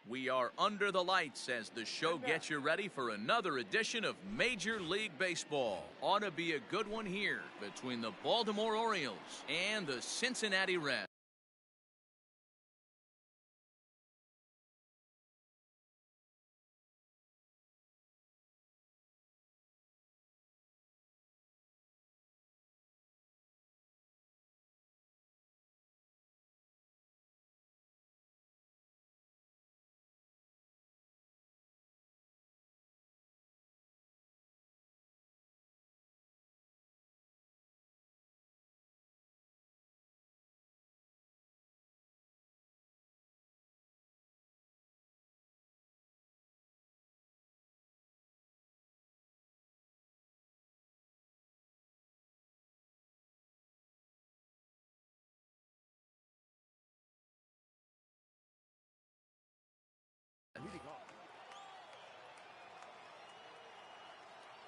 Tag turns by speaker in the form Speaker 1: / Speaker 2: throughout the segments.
Speaker 1: We are under the lights as the show gets you ready for another edition of Major League Baseball. Ought to be a good one here between the Baltimore Orioles and the Cincinnati Reds.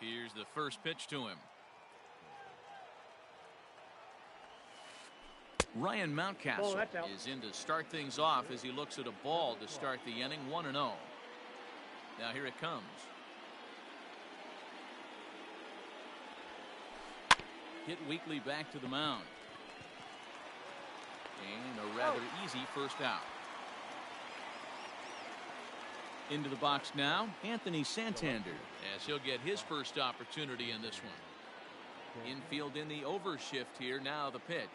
Speaker 1: Here's the first pitch to him. Ryan Mountcastle is in to start things off as he looks at a ball to start the inning, 1-0. Now here it comes. Hit weakly back to the mound. And a rather easy first out. Into the box now, Anthony Santander, as he'll get his first opportunity in this one. Infield in the overshift here. Now the pitch.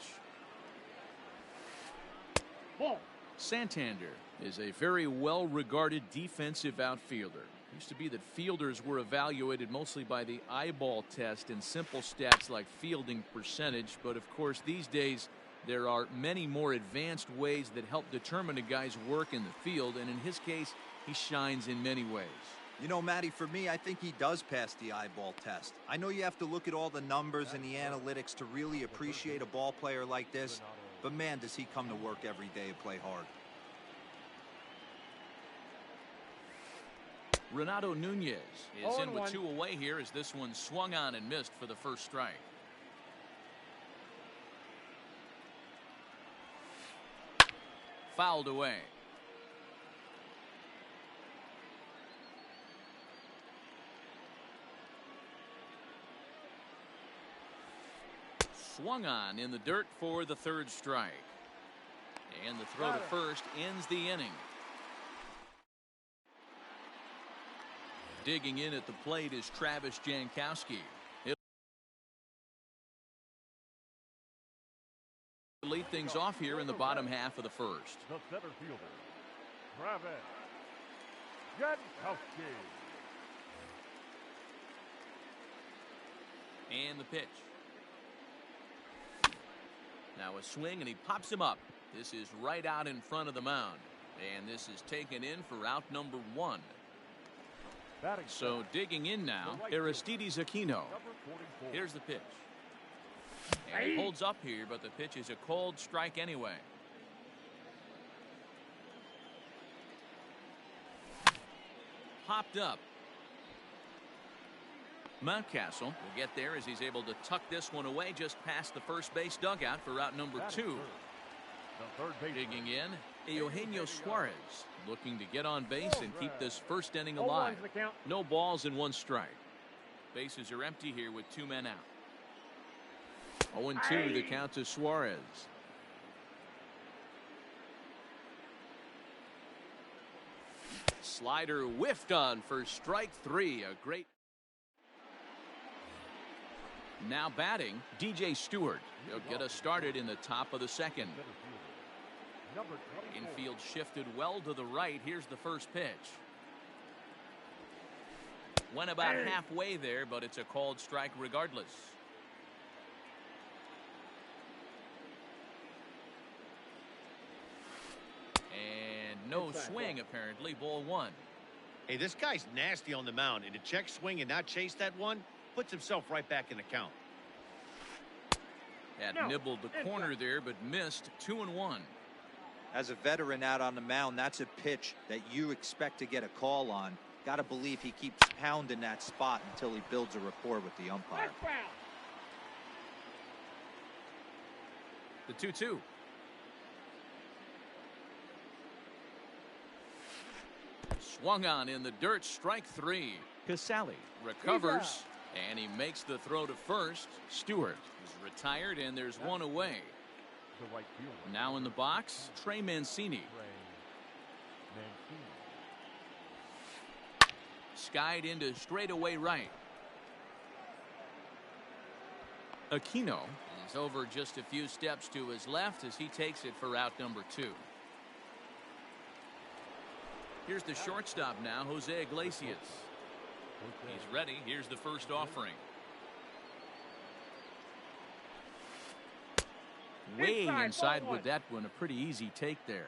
Speaker 1: Santander is a very well-regarded defensive outfielder. It used to be that fielders were evaluated mostly by the eyeball test and simple stats like fielding percentage, but of course these days there are many more advanced ways that help determine a guy's work in the field, and in his case he shines in many ways.
Speaker 2: You know, Matty, for me, I think he does pass the eyeball test. I know you have to look at all the numbers and the analytics to really appreciate a ball player like this, but man, does he come to work every day and play hard.
Speaker 1: Renato Nunez is in with 2 away here as this one swung on and missed for the first strike. Fouled away. Swung on in the dirt for the third strike. And the throw to first ends the inning. Digging in at the plate is Travis Jankowski. He'll lead things off here in the bottom half of the first.
Speaker 3: The center fielder, Travis Jankowski.
Speaker 1: And the pitch. Now a swing and he pops him up. This is right out in front of the mound. And this is taken in for out number 1. So digging in now, Aristides Aquino. Here's the pitch. And he holds up here, but the pitch is a cold strike anyway. Popped up. Mountcastle will get there as he's able to tuck this one away just past the first base dugout for out number 2. Digging in, Eugenio Suarez looking to get on base and keep this first inning alive. No balls and 1 strike. Bases are empty here with 2 men out. 0-2 the count to Suarez. Slider whiffed on for strike 3. A great. Now batting, DJ Stewart. He'll get us started in the top of the second. Infield shifted well to the right. Here's the first pitch. Went about halfway there, but it's a called strike regardless. And no swing apparently. Ball 1.
Speaker 4: Hey, this guy's nasty on the mound, and to check swing and not chase that one puts himself right back in the count.
Speaker 1: Had nibbled the corner there, but missed. 2-1.
Speaker 2: As a veteran out on the mound, that's a pitch that you expect to get a call on. Got to believe he keeps pounding that spot until he builds a rapport with the umpire.
Speaker 1: The 2-2. Swung on in the dirt, strike 3. Casale recovers, and he makes the throw to first. Stewart is retired, and there's one away.
Speaker 3: The right fielder.
Speaker 1: Now in the box, Trey Mancini. Skied into straightaway right. Aquino is over just a few steps to his left as he takes it for out number 2. Here's the shortstop now, Jose Iglesias. He's ready. Here's the first offering. Way inside with that one. A pretty easy take there.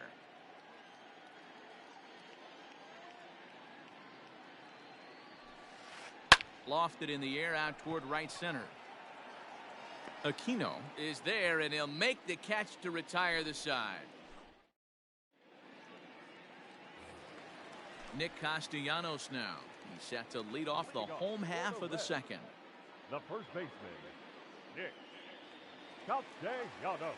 Speaker 1: Lofted in the air out toward right center. Aquino is there, and he'll make the catch to retire the side. Nick Castellanos now. He's set to lead off the home half of the second.
Speaker 3: The first baseman, Nick Castellanos.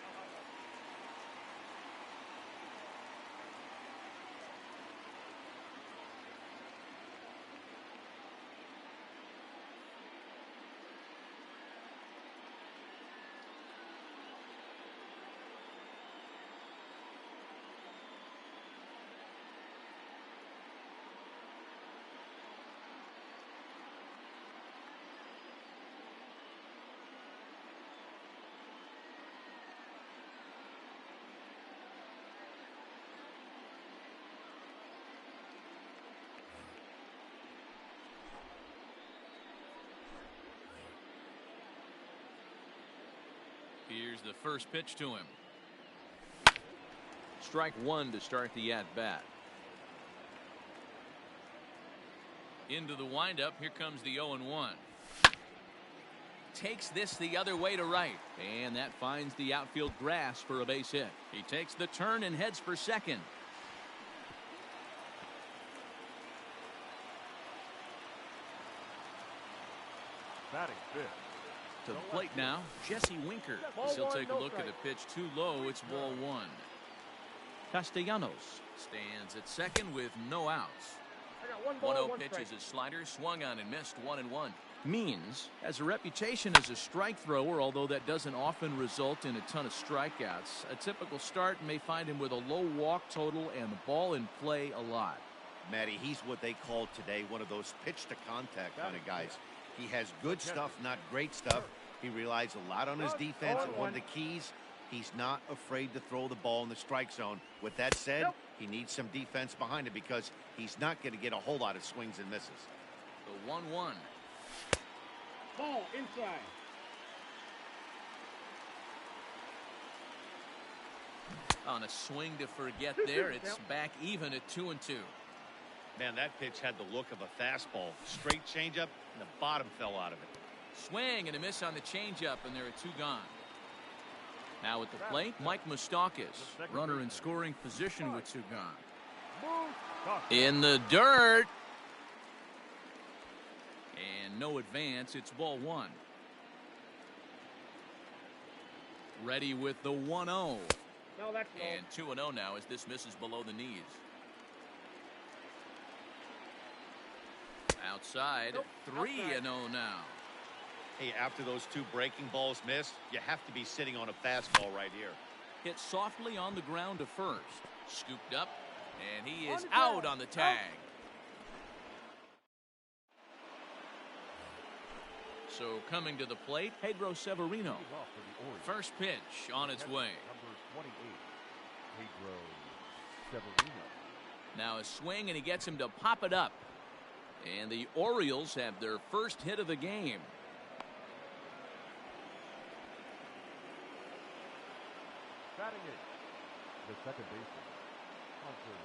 Speaker 1: Here's the first pitch to him. Strike 1 to start the at-bat. Into the windup. Here comes the 0-1. Takes this the other way to right. And that finds the outfield grass for a base hit. He takes the turn and heads for second.
Speaker 3: Batting fifth.
Speaker 1: To the plate now, Jesse Winker. As he'll take a look at a pitch too low. It's ball 1. Castellanos stands at second with no outs. 1-0 pitch is a slider, swung on and missed. 1-1. Means has a reputation as a strike thrower, although that doesn't often result in a ton of strikeouts. A typical start may find him with a low walk total and the ball in play a lot.
Speaker 4: Matty, he's what they call today one of those pitch to contact kind of guys. He has good stuff, not great stuff. He relies a lot on his defense, and one of the keys, he's not afraid to throw the ball in the strike zone. With that said, he needs some defense behind him because he's not going to get a whole lot of swings and misses.
Speaker 1: The 1-1.
Speaker 5: Ball inside.
Speaker 1: On a swing to forget there, it's back even at 2-2.
Speaker 4: Man, that pitch had the look of a fastball. Straight changeup, and the bottom fell out of it.
Speaker 1: Swing and a miss on the changeup, and there are 2 gone. Now at the plate, Mike Moustakas, runner in scoring position with 2 gone. In the dirt. And no advance. It's ball 1. Ready with the 1-0.
Speaker 5: No, that's
Speaker 1: and 2-0 now as this misses below the knees. Outside, 3-0 now.
Speaker 4: Hey, after those 2 breaking balls missed, you have to be sitting on a fastball right here.
Speaker 1: Hit softly on the ground to first. Scooped up, and he is out on the tag. So coming to the plate, Pedro Severino. First pitch on its way.
Speaker 3: Number 28, Pedro Severino.
Speaker 1: Now a swing, and he gets him to pop it up. And the Orioles have their first hit of the game.
Speaker 3: Batting it, the second baseman, Hunter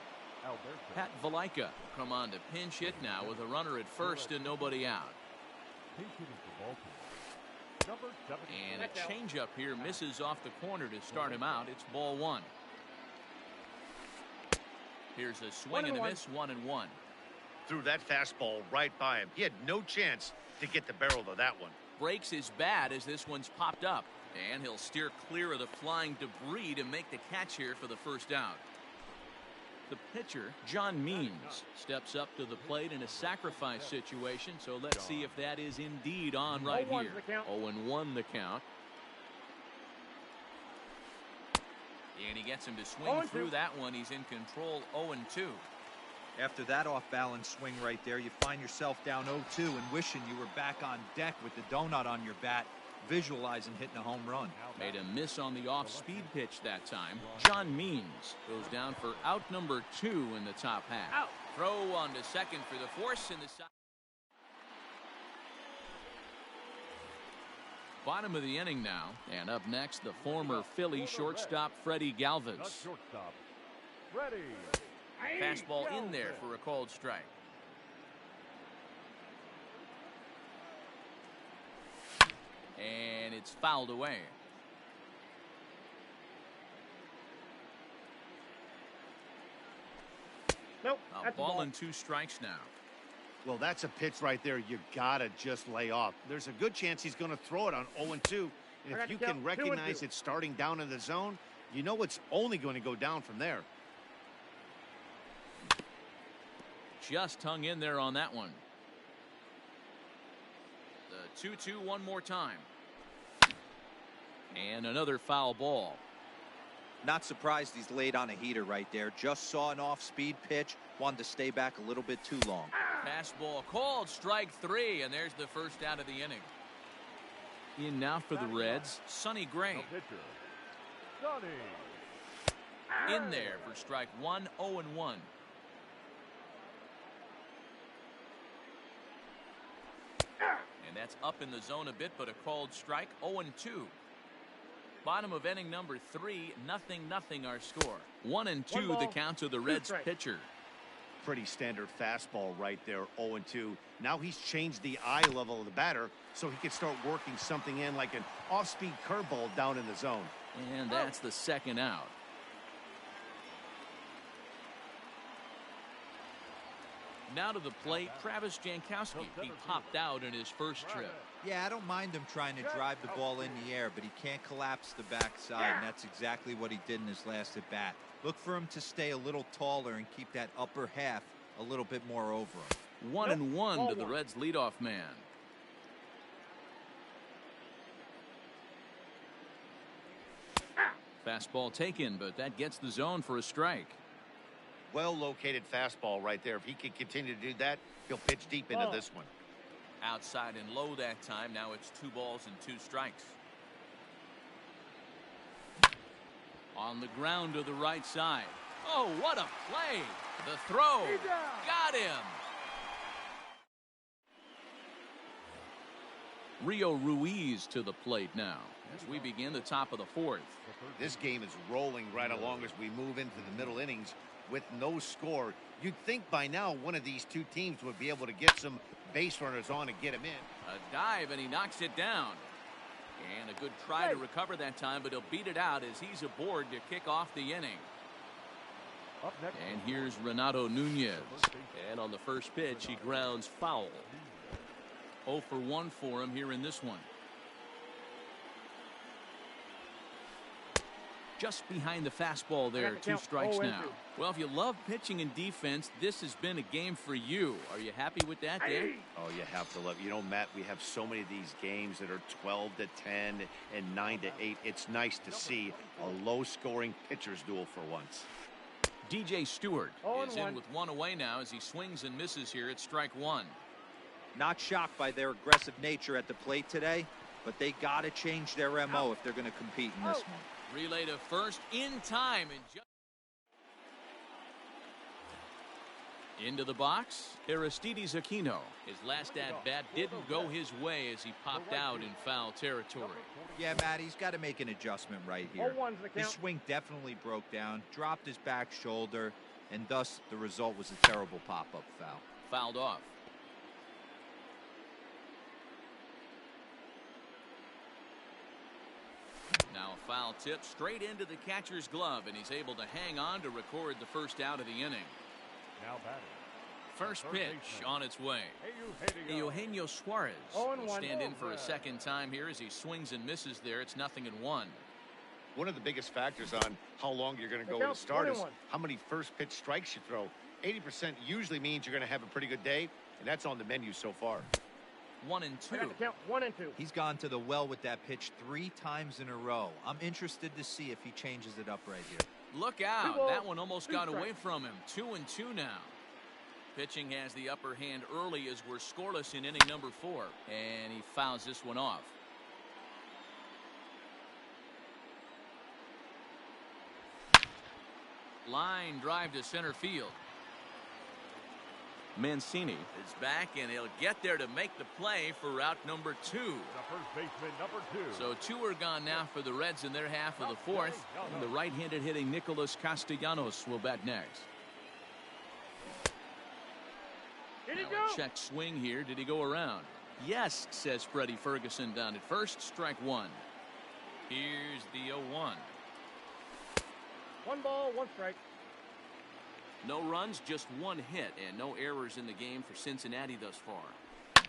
Speaker 3: Alberto.
Speaker 1: Pat Valaika come on to pinch hit now with a runner at first and nobody out.
Speaker 3: Number 7.
Speaker 1: And a changeup here misses off the corner to start him out. It's ball 1. Here's a swing and a miss, 1-1.
Speaker 4: Threw that fastball right by him. He had no chance to get the barrel of that one.
Speaker 1: Breaks his bat as this one's popped up. And he'll steer clear of the flying debris to make the catch here for the first out. The pitcher, John Means, steps up to the plate in a sacrifice situation, so let's see if that is indeed on right here. 0-1 the count. And he gets him to swing through that one. He's in control, 0-2.
Speaker 2: After that off-balance swing right there, you find yourself down 0-2 and wishing you were back on deck with the donut on your bat, visualizing hitting a home run.
Speaker 1: Made a miss on the off-speed pitch that time. John Means goes down for out number 2 in the top half.
Speaker 5: Out.
Speaker 1: Throw on to second for the force in the side. Bottom of the inning now, and up next, the former Philly shortstop Freddie Galvis.
Speaker 3: The shortstop, Freddie.
Speaker 1: Fastball in there for a called strike. And it's fouled away.
Speaker 5: Nope.
Speaker 1: A
Speaker 5: That's
Speaker 1: ball and 2 strikes now.
Speaker 4: Well, that's a pitch right there you gotta just lay off. There's a good chance he's going to throw it on 0-2. And if you can recognize it starting down in the zone, you know it's only going to go down from there.
Speaker 1: Just hung in there on that one. The 2-2 one more time. And another foul ball.
Speaker 2: Not surprised he's laid on a heater right there. Just saw an off-speed pitch. Wanted to stay back a little bit too long.
Speaker 1: Fastball called, strike 3, and there's the first out of the inning. In now for the Reds, Sonny Gray.
Speaker 3: The pitcher, Sonny.
Speaker 1: In there for strike 1, 0-1. And that's up in the zone a bit, but a called strike, 0-2. Bottom of inning number 3, 0-0 our score. 1-2 the count to the Reds pitcher.
Speaker 4: Pretty standard fastball right there, 0-2. Now he's changed the eye level of the batter so he can start working something in like an off-speed curveball down in the zone.
Speaker 1: And that's the second out. Now to the plate, Travis Jankowski. He popped out in his first trip.
Speaker 2: Yeah, I don't mind him trying to drive the ball in the air, but he can't collapse the backside, and that's exactly what he did in his last at bat. Look for him to stay a little taller and keep that upper half a little bit more over him.
Speaker 1: 1-1 to the Reds leadoff man. Fastball taken, but that gets the zone for a strike.
Speaker 4: Well-located fastball right there. If he can continue to do that, he'll pitch deep into this one.
Speaker 1: Outside and low that time. Now it's 2 balls and 2 strikes. On the ground to the right side. Oh, what a play. The throw. Got him. Rio Ruiz to the plate now as we begin the top of the 4th.
Speaker 4: This game is rolling right along as we move into the middle innings with no score. You'd think by now one of these two teams would be able to get some base runners on and get him in.
Speaker 1: A dive, and he knocks it down. And a good try to recover that time, but he'll beat it out as he's aboard to kick off the inning. And here's Renato Nunez. And on the first pitch, he grounds foul. 0 for 1 for him here in this one. Just behind the fastball there, 2 strikes now. Well, if you love pitching and defense, this has been a game for you. Are you happy with that, Dan?
Speaker 4: Oh, you have to love. You know, Matt, we have so many of these games that are 12-10 and 9-8. It's nice to see a low-scoring pitcher's duel for once.
Speaker 1: DJ Stewart is in with 1 away now as he swings and misses here at strike 1.
Speaker 2: Not shocked by their aggressive nature at the plate today, but they got to change their MO if they're going to compete in this one.
Speaker 1: Relay to first in time. And into the box, Aristides Aquino. His last at-bat didn't go his way as he popped out in foul territory.
Speaker 2: Yeah, Matt, he's got to make an adjustment right here. His swing definitely broke down, dropped his back shoulder, and thus the result was a terrible pop-up foul.
Speaker 1: Fouled off. Now a foul tip straight into the catcher's glove, and he's able to hang on to record the first out of the inning.
Speaker 3: Now batting.
Speaker 1: First pitch on its way. Eugenio Suarez will stand in for a second time here as he swings and misses there. It's 0-1.
Speaker 4: one of the biggest factors on how long you're going to go with a start is how many first pitch strikes you throw. 80% usually means you're going to have a pretty good day, and that's on the menu so far.
Speaker 1: 1 and 2.
Speaker 5: Count 1 and 2.
Speaker 2: He's gone to the well with that pitch 3 times in a row. I'm interested to see if he changes it up right here.
Speaker 1: Look out. That one almost got away from him. 2 and 2 now. Pitching has the upper hand early as we're scoreless in inning number 4. And he fouls this one off. Line drive to center field. Mancini is back, and he'll get there to make the play for out number 2.
Speaker 3: The first baseman, number 2.
Speaker 1: So 2 are gone now for the Reds in their half of the 4th. And the right-handed hitting Nicholas Castellanos will bat next.
Speaker 5: Did he
Speaker 1: Now
Speaker 5: go?
Speaker 1: a check swing here. Did he go around? Yes, says Freddie Ferguson down at first. Strike 1. Here's the 0-1.
Speaker 5: 1 ball, 1 strike.
Speaker 1: No runs, just 1 hit, and no errors in the game for Cincinnati thus far.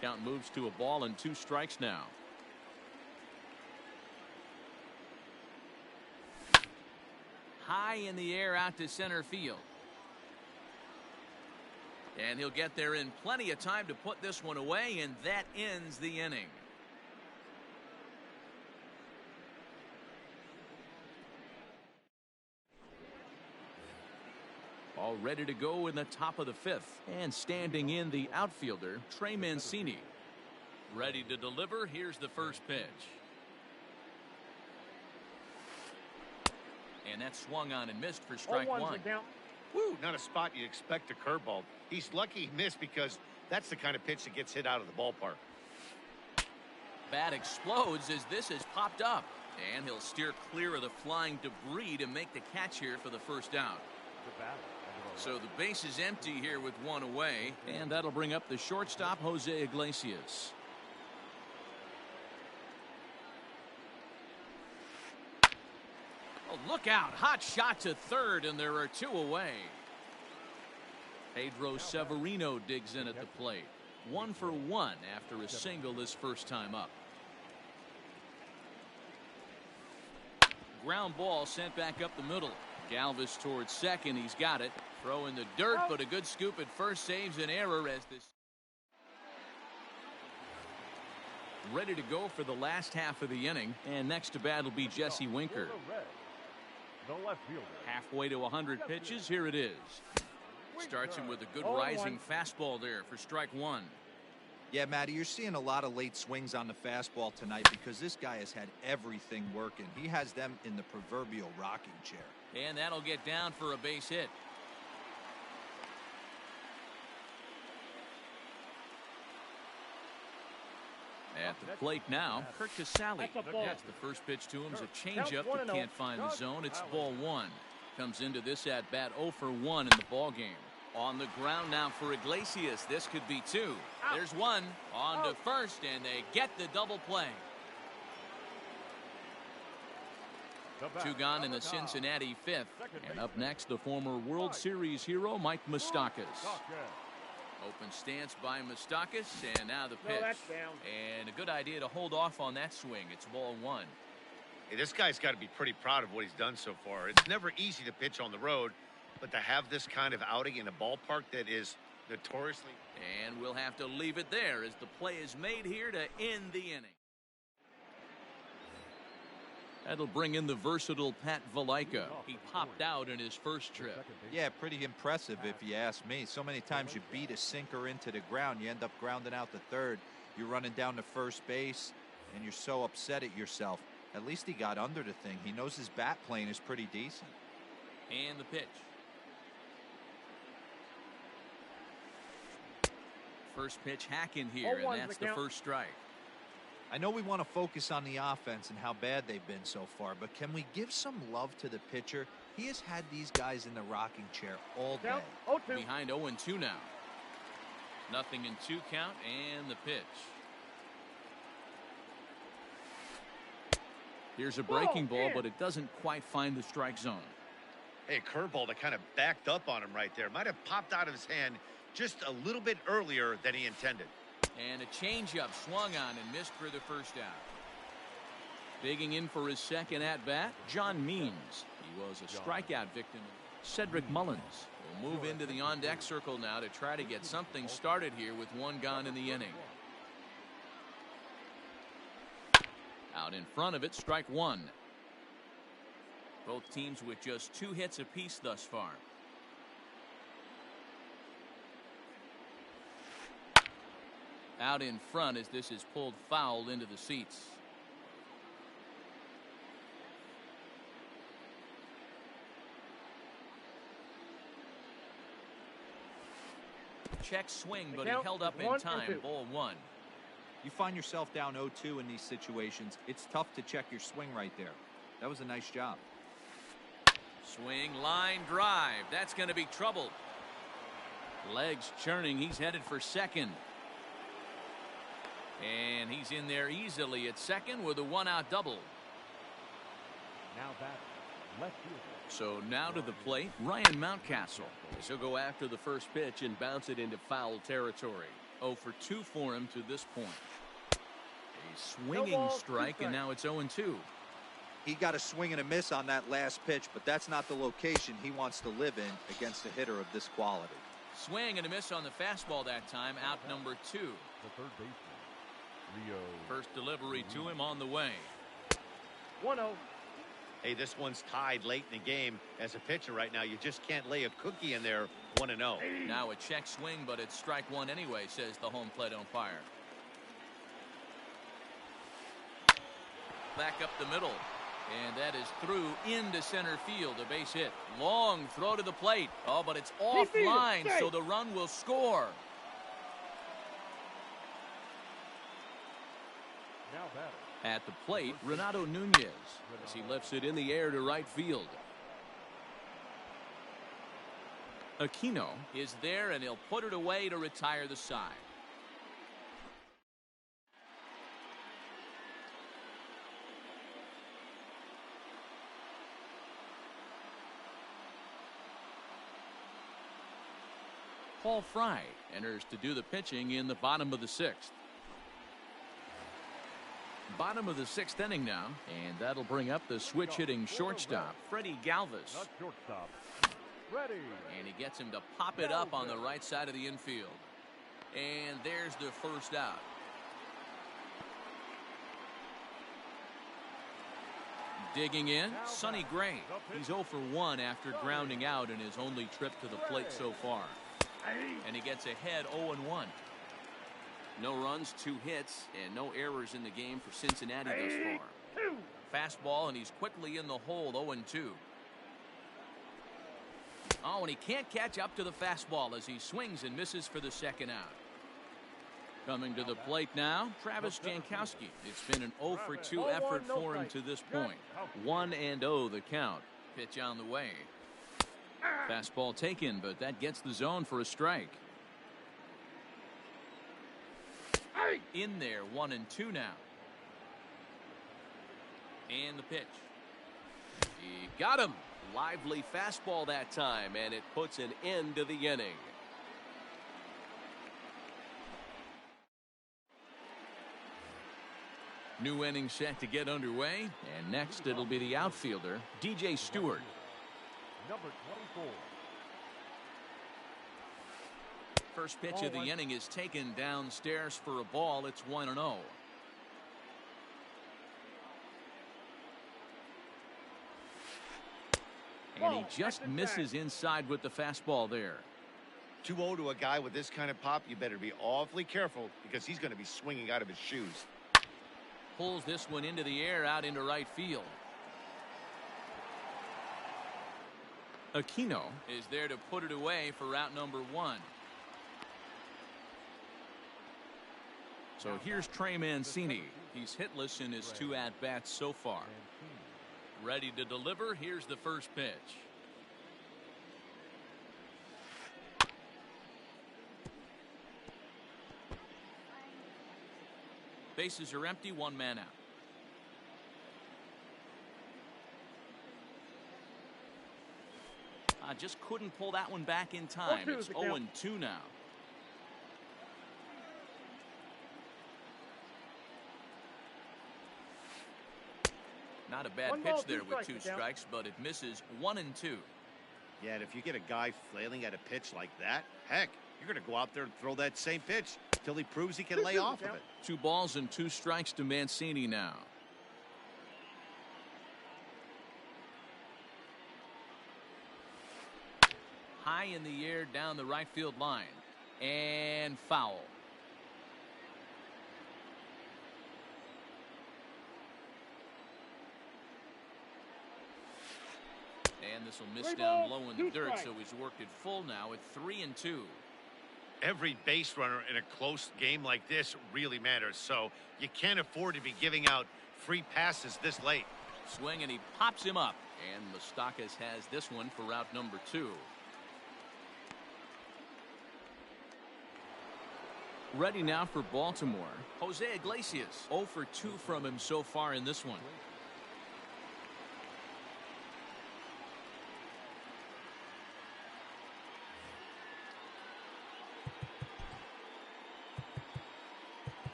Speaker 1: Count moves to a ball and 2 strikes now. High in the air out to center field. And he'll get there in plenty of time to put this one away, and that ends the inning. All ready to go in the top of the 5th. And standing in the outfielder, Trey Mancini. Ready to deliver. Here's the first pitch. And that swung on and missed for strike 1.
Speaker 4: Woo, not a spot you'd expect a curveball. He's lucky he missed because that's the kind of pitch that gets hit out of the ballpark.
Speaker 1: Bat explodes as this has popped up. And he'll steer clear of the flying debris to make the catch here for the first out. So the base is empty here with 1 away, and that'll bring up the shortstop, Jose Iglesias. Oh, look out. Hot shot to third, and there are 2 away. Pedro Severino digs in at the plate. 1 for 1 after a single his first time up. Ground ball sent back up the middle. Galvis towards second. He's got it. Throw in the dirt, but a good scoop at first saves an error as this. Ready to go for the last half of the inning. And next to bat will be Jesse Winker.
Speaker 3: The left fielder.
Speaker 1: Halfway to 100 pitches. Here it is. Starts him with a good rising fastball there for strike 1.
Speaker 2: Yeah, Matty, you're seeing a lot of late swings on the fastball tonight because this guy has had everything working. He has them in the proverbial rocking chair.
Speaker 1: And that'll get down for a base hit. At the plate now, Kurt Casale. That's the first pitch to him is a changeup that can't find the zone. It's ball 1. Comes into this at bat 0 for 1 in the ball game. On the ground now for Iglesias. This could be 2. There's 1 on to first, and they get the double play. 2 gone in the Cincinnati 5th. And up next, the former World Series hero, Mike Moustakas. Open stance by Moustakas, and now the pitch. And a good idea to hold off on that swing. It's ball 1.
Speaker 4: Hey, this guy's got to be pretty proud of what he's done so far. It's never easy to pitch on the road, but to have this kind of outing in a ballpark that is notoriously...
Speaker 1: And we'll have to leave it there as the play is made here to end the inning. That'll bring in the versatile Pat Valaika. He popped out in his first trip.
Speaker 2: Yeah, pretty impressive if you ask me. So many times you beat a sinker into the ground, you end up grounding out to third. You're running down to first base, and you're so upset at yourself. At least he got under the thing. He knows his bat plane is pretty decent.
Speaker 1: And the pitch. First pitch hack in here, and that's the first strike.
Speaker 2: I know we want to focus on the offense and how bad they've been so far, but can we give some love to the pitcher? He has had these guys in the rocking chair all day.
Speaker 1: Behind 0-2 now. Nothing in 2 count, and the pitch. Here's a breaking ball, but it doesn't quite find the strike zone.
Speaker 4: Hey, a curveball that kind of backed up on him right there. Might have popped out of his hand just a little bit earlier than he intended.
Speaker 1: And a changeup swung on and missed for the first out. Digging in for his second at-bat, John Means. He was a strikeout victim. Cedric Mullins will move into the on-deck circle now to try to get something started here with one gone in the inning. Out in front of it, strike one. Both teams with just 2 hits apiece thus far. Out in front as this is pulled foul into the seats. Check swing, but he held up in time. Ball 1.
Speaker 2: You find yourself down 0-2 in these situations, it's tough to check your swing right there. That was a nice job.
Speaker 1: Swing, line drive. That's going to be trouble. Legs churning. He's headed for second. And he's in there easily at second with a 1-out double.
Speaker 3: Now that left fielder.
Speaker 1: So now to the plate, Ryan Mountcastle.
Speaker 6: He'll go after the first pitch and bounce it into foul territory.
Speaker 1: 0 for 2 for him to this point. A swinging strike, and now it's 0-2.
Speaker 2: He got a swing and a miss on that last pitch, but that's not the location he wants to live in against a hitter of this quality.
Speaker 1: Swing and a miss on the fastball that time. Out number 2.
Speaker 3: The third baseman, Rio.
Speaker 1: First delivery to him on the way.
Speaker 5: 1-0.
Speaker 4: Hey, this one's tied late in the game. As a pitcher right now, you just can't lay a cookie in there. 1-0.
Speaker 1: Now a check swing, but it's strike one anyway, says the home plate umpire. Back up the middle. And that is through into center field. A base hit. Long throw to the plate. Oh, but it's offline, so the run will score.
Speaker 3: Now batter.
Speaker 1: At the plate, Renato Nunez as he lifts it in the air to right field. Aquino is there, and he'll put it away to retire the side. Paul Fry enters to do the pitching in the bottom of the 6th. Bottom of the 6th inning now, and that'll bring up the switch hitting shortstop, Freddie Galvis.
Speaker 3: Not shortstop. Ready.
Speaker 1: And he gets him to pop it up on the right side of the infield. And there's the first out. Digging in, Sonny Gray. He's 0 for 1 after grounding out in his only trip to the plate so far. And he gets ahead 0-1. No runs, 2 hits, and no errors in the game for Cincinnati thus far. Fastball, and he's quickly in the hole, 0-2. Oh, and he can't catch up to the fastball as he swings and misses for the second out. Coming to the plate now, Travis Jankowski. It's been an 0 for 2 effort for him to this point. 1-0 the count. Pitch on the way. Fastball taken, but that gets the zone for a strike. In there, 1-2 now. And the pitch. He got him. Lively fastball that time, and it puts an end to the inning. New inning set to get underway, and next it'll be the outfielder, DJ Stewart.
Speaker 3: Number 24.
Speaker 1: First pitch of the inning is taken downstairs for a ball. It's 1-0. And he just misses inside with the fastball there.
Speaker 4: 2-0 to a guy with this kind of pop, you better be awfully careful because he's going to be swinging out of his shoes.
Speaker 1: Pulls this one into the air out into right field. Aquino is there to put it away for route number 1. So here's Trey Mancini. He's hitless in his 2 at-bats so far. Ready to deliver. Here's the first pitch. Bases are empty, 1 man out. Just couldn't pull that one back in time. It's 0-2 now. Not a bad
Speaker 5: One
Speaker 1: pitch
Speaker 5: ball,
Speaker 1: there
Speaker 5: two
Speaker 1: with
Speaker 5: strikes,
Speaker 1: 2
Speaker 5: the count.
Speaker 1: strikes, but it misses 1 and 2.
Speaker 4: Yeah, and if you get a guy flailing at a pitch like that, heck, you're going to go out there and throw that same pitch till he proves he can lay
Speaker 5: 2-2
Speaker 4: off
Speaker 5: the
Speaker 4: of
Speaker 5: count.
Speaker 4: it.
Speaker 1: 2 balls and 2 strikes to Mancini now. High in the air down the right field line. And foul. And this will miss
Speaker 5: 3
Speaker 1: down
Speaker 5: balls,
Speaker 1: low in
Speaker 5: 2
Speaker 1: the dirt,
Speaker 5: strikes.
Speaker 1: so he's worked it full now at 3 and 2.
Speaker 4: Every base runner in a close game like this really matters, so you can't afford to be giving out free passes this late.
Speaker 1: Swing, and he pops him up. And Moustakas has this one for route number 2. Ready now for Baltimore. Jose Iglesias. 0 for 2 from him so far in this one.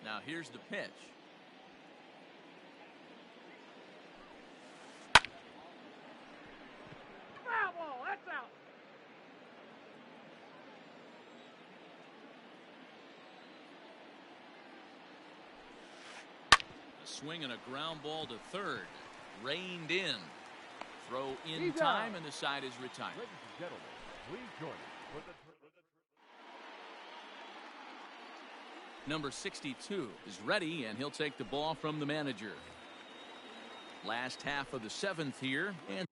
Speaker 1: Now here's the pitch.
Speaker 5: Foul ball. That's out.
Speaker 1: A swing and a ground ball to third. Reined in. Throw in
Speaker 3: He's
Speaker 1: time,
Speaker 3: out.
Speaker 1: and the side is retired.
Speaker 3: Ladies and gentlemen, please join us for the
Speaker 1: Number 62 is ready, and he'll take the ball from the manager. Last half of the 7th here, and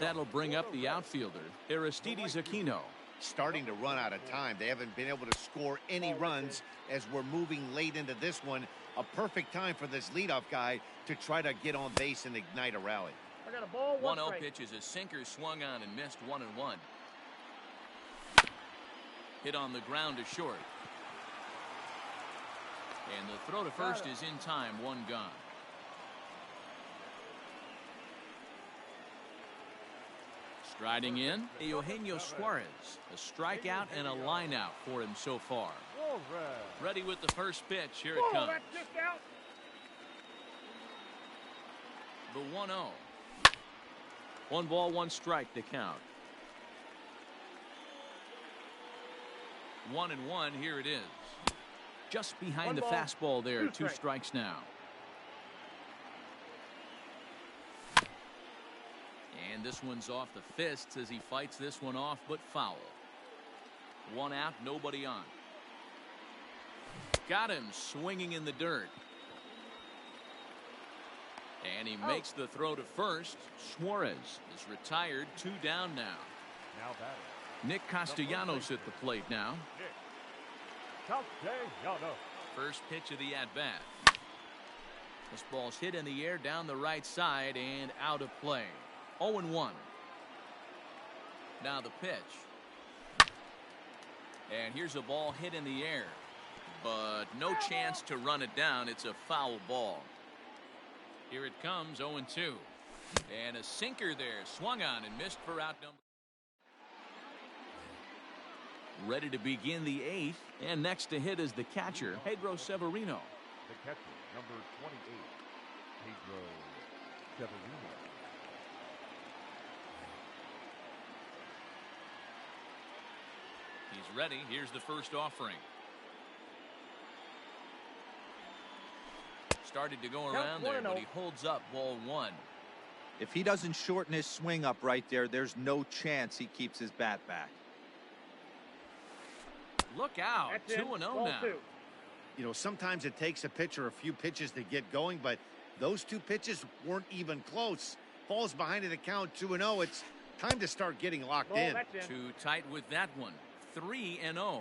Speaker 1: that'll bring up the outfielder, Aristides Aquino.
Speaker 4: Starting to run out of time. They haven't been able to score any runs as we're moving late into this one. A perfect time for this leadoff guy to try to get on base and ignite a rally.
Speaker 5: I got a ball, 1
Speaker 1: 1-0
Speaker 5: strike.
Speaker 1: pitch is a sinker swung on and missed 1-1. Hit on the ground to short. And the throw to first is in time, 1 gone. Striding in, Eugenio Suarez. A strikeout and a line out for him so far.
Speaker 3: Suarez.
Speaker 1: Ready with the first pitch. Here it
Speaker 5: Whoa,
Speaker 1: comes.
Speaker 5: that's just out.
Speaker 1: The 1-0. 1 ball, 1 strike to count. 1-1. Here it is. Just behind
Speaker 5: 1
Speaker 1: the
Speaker 5: ball,
Speaker 1: fastball there.
Speaker 5: 2
Speaker 1: 2
Speaker 5: strikes.
Speaker 1: strikes now. And this one's off the fists as he fights this one off, but foul. 1 out, nobody on. Got him swinging in the dirt. And he makes the throw to first. Suarez is retired. 2 down now.
Speaker 3: Now batting.
Speaker 1: Nick Castellanos at the plate now.
Speaker 3: Castellanos.
Speaker 1: First pitch of the at-bat. This ball's hit in the air down the right side and out of play. 0-1. Now the pitch. And here's a ball hit in the air. But no chance to run it down. It's a foul ball. Here it comes, 0-2. And a sinker there. Swung on and missed for out number. Ready to begin the 8th. And next to hit is the catcher, Pedro Severino.
Speaker 3: The catcher, number 28, Pedro Severino.
Speaker 1: He's ready. Here's the first offering. Started to go around there, but he holds up ball 1.
Speaker 2: If he doesn't shorten his swing up right there, there's no chance he keeps his bat back.
Speaker 1: Look out.
Speaker 5: That's
Speaker 1: 2-0
Speaker 5: in. Ball
Speaker 1: now.
Speaker 5: 2.
Speaker 4: You know, sometimes it takes a pitcher a few pitches to get going, but those 2 pitches weren't even close. Falls behind in the count, 2-0. It's time to start getting locked
Speaker 5: Ball,
Speaker 4: in.
Speaker 5: that's in.
Speaker 1: Too tight with that one. 3-0.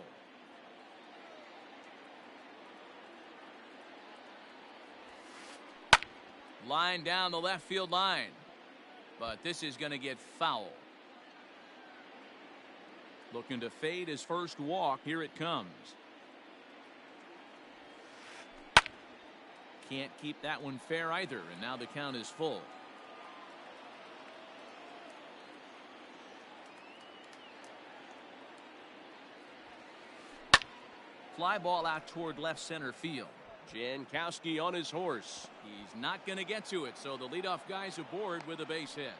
Speaker 1: Line down the left field line. But this is going to get foul. Looking to fade his first walk. Here it comes. Can't keep that one fair either, and now the count is full. Fly ball out toward left center field.
Speaker 6: Jankowski on his horse.
Speaker 1: He's not going to get to it, so the leadoff guy's aboard with a base hit.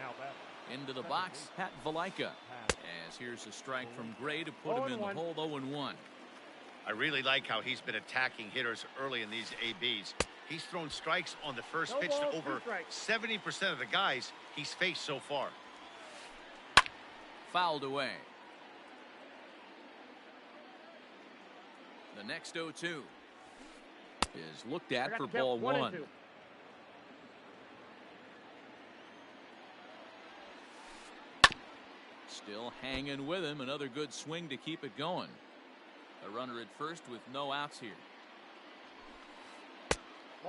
Speaker 3: Now that
Speaker 1: Into the box, Pat Valaika. As here's a strike from Gray to put him in the hole 0-1.
Speaker 4: I really like how he's been attacking hitters early in these ABs. He's thrown strikes on the first pitch to over 70% of the guys he's faced so far.
Speaker 1: Fouled away. The next 0-2 is looked at for ball 1. Still hanging with him. Another good swing to keep it going. A runner at first with no outs here.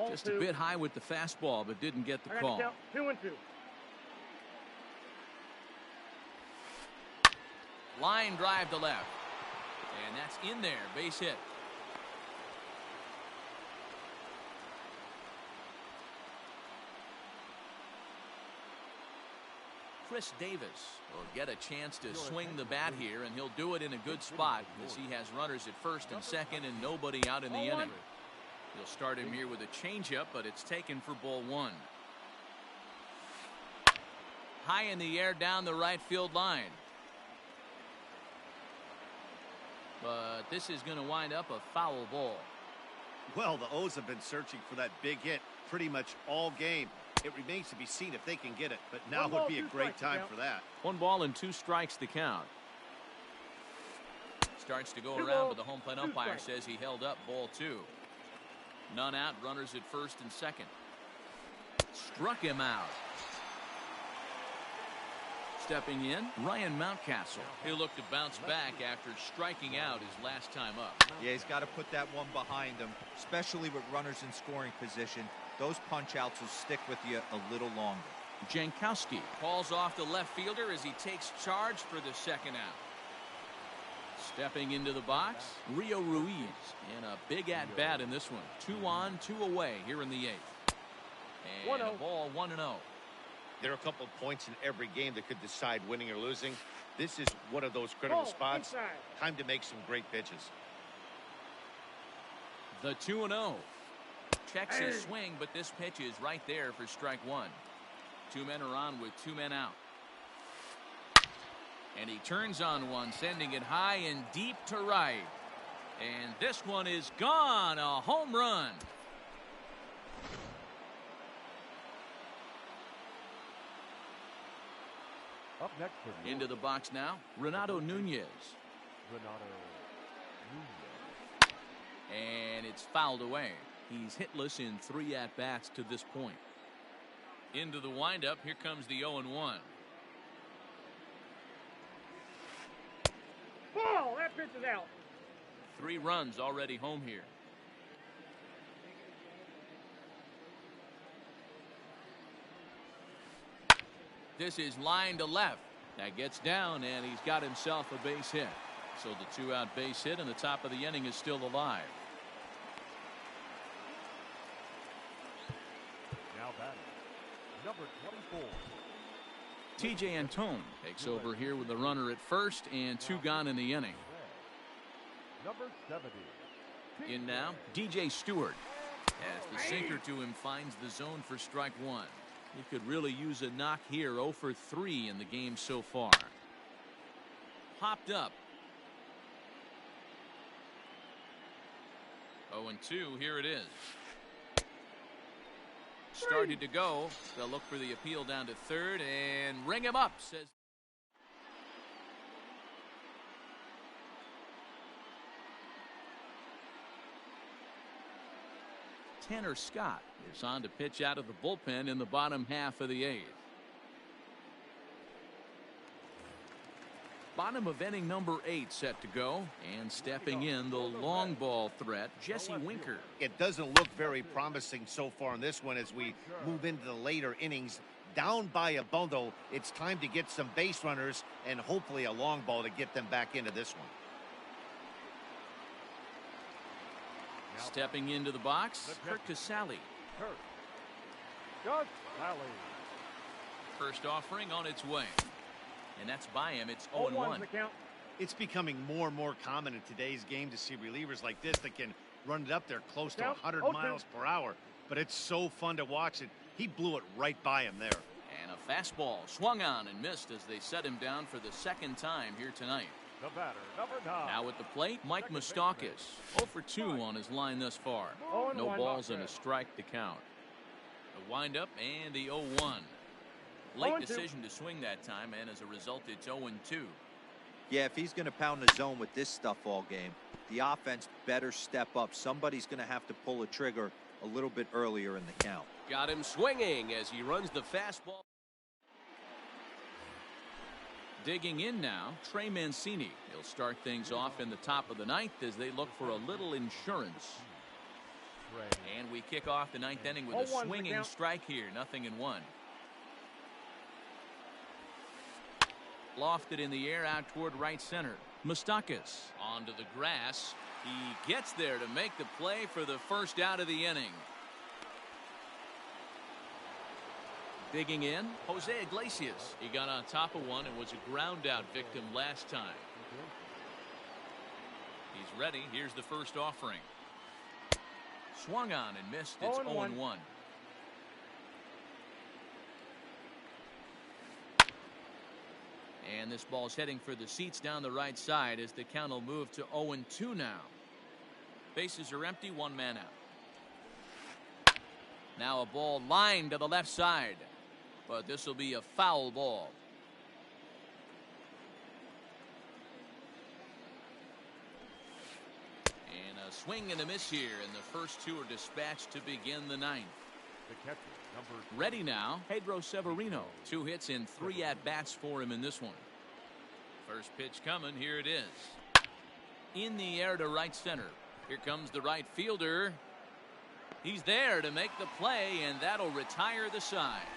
Speaker 1: Just a bit high with the fastball, but didn't get the call.
Speaker 5: 2-2.
Speaker 1: Line drive to left. And that's in there. Base hit. Chris Davis will get a chance to swing the bat here, and he'll do it in a good spot as he has runners at first and second and nobody out in the inning. He'll start him here with a changeup, but it's taken for ball 1. High in the air down the right field line. But this is going to wind up a foul ball.
Speaker 4: Well, the O's have been searching for that big hit pretty much all game. It remains to be seen if they can get it, but now would be a great time for that.
Speaker 1: 1 ball and 2 strikes to count. Starts to go around, but the home plate umpire says he held up ball 2. None out, runners at first and second. Struck him out. Stepping in, Ryan Mountcastle. He'll look to bounce back after striking out his last time up.
Speaker 2: Yeah, he's got to put that one behind him, especially with runners in scoring position. Those punch-outs will stick with you a little longer.
Speaker 1: Jankowski calls off the left fielder as he takes charge for the second out. Stepping into the box, Rio Ruiz, and a big at-bat in this one. 2 on, 2 away here in the 8th. And a ball 1-0.
Speaker 4: There are a couple of points in every game that could decide winning or losing. This is one of those critical spots. Time to make some great pitches.
Speaker 1: The 2-0. Checks his swing, but this pitch is right there for strike 1. 2 men are on with 2 men out. And he turns on one, sending it high and deep to right. And this one is gone. A home run.
Speaker 3: up next for the
Speaker 1: Into the box now, Renato Nunez.
Speaker 3: Renato Nunez.
Speaker 1: And it's fouled away. He's hitless in 3 at-bats to this point. Into the windup, here comes the 0-1.
Speaker 5: Ball, that pitch is out.
Speaker 1: 3 runs already home here. This is line to left. That gets down, and he's got himself a base hit. So the 2-out base hit, and the top of the inning is still alive.
Speaker 3: Now batting, number 24.
Speaker 1: T.J. Antone takes over here with a runner at first and 2 gone in the inning.
Speaker 3: Number 70.
Speaker 1: In now, DJ Stewart. As the sinker to him finds the zone for strike 1. He could really use a knock here. 0 for 3 in the game so far. Popped up. 0-2. Here it is. Started to go. They'll look for the appeal down to third and ring him up, says. Tanner Scott is on to pitch out of the bullpen in the bottom half of the 8th. Bottom of inning number 8 set to go. And stepping in the long ball threat, Jesse Winker.
Speaker 4: It doesn't look very promising so far in this one as we move into the later innings. Down by a bundle, it's time to get some base runners and hopefully a long ball to get them back into this one.
Speaker 1: Stepping into the box, Curt Casali. First offering on its way. And that's by him. It's 0-1.
Speaker 4: It's becoming more and more common in today's game to see relievers like this that can run it up there close to 100 miles per hour. But it's so fun to watch it. He blew it right by him there.
Speaker 1: And a fastball swung on and missed as they set him down for the second time here tonight.
Speaker 3: The batter, number 9.
Speaker 1: Now at the plate, Mike Moustakas. 0 for 2 on his line thus far. No balls and a strike to count. The windup and the 0-1. Late decision to swing that time, and as a result, it's 0-2.
Speaker 2: Yeah, if he's going to pound the zone with this stuff all game, the offense better step up. Somebody's going to have to pull a trigger a little bit earlier in the count.
Speaker 6: Got him swinging as he runs the fastball.
Speaker 1: Digging in now, Trey Mancini. He'll start things off in the top of the 9th as they look for a little insurance. And we kick off the 9th inning with a swinging strike here. 0-1. Lofted in the air out toward right center. Moustakas onto the grass. He gets there to make the play for the first out of the inning. Digging in, Jose Iglesias. He got on top of one and was a ground out victim last time. He's ready. Here's the first offering. Swung on and missed. It's 0-1. And this ball's heading for the seats down the right side as the count will move to 0-2 now. Bases are empty, 1 man out. Now a ball lined to the left side, but this will be a foul ball. And a swing and a miss here, and the first 2 are dispatched to begin the 9th.
Speaker 3: The catcher, number 2.
Speaker 1: Ready now, Pedro Severino. 2 hits and 3 at-bats for him in this one. First pitch coming, here it is. In the air to right center. Here comes the right fielder. He's there to make the play, and that'll retire the side.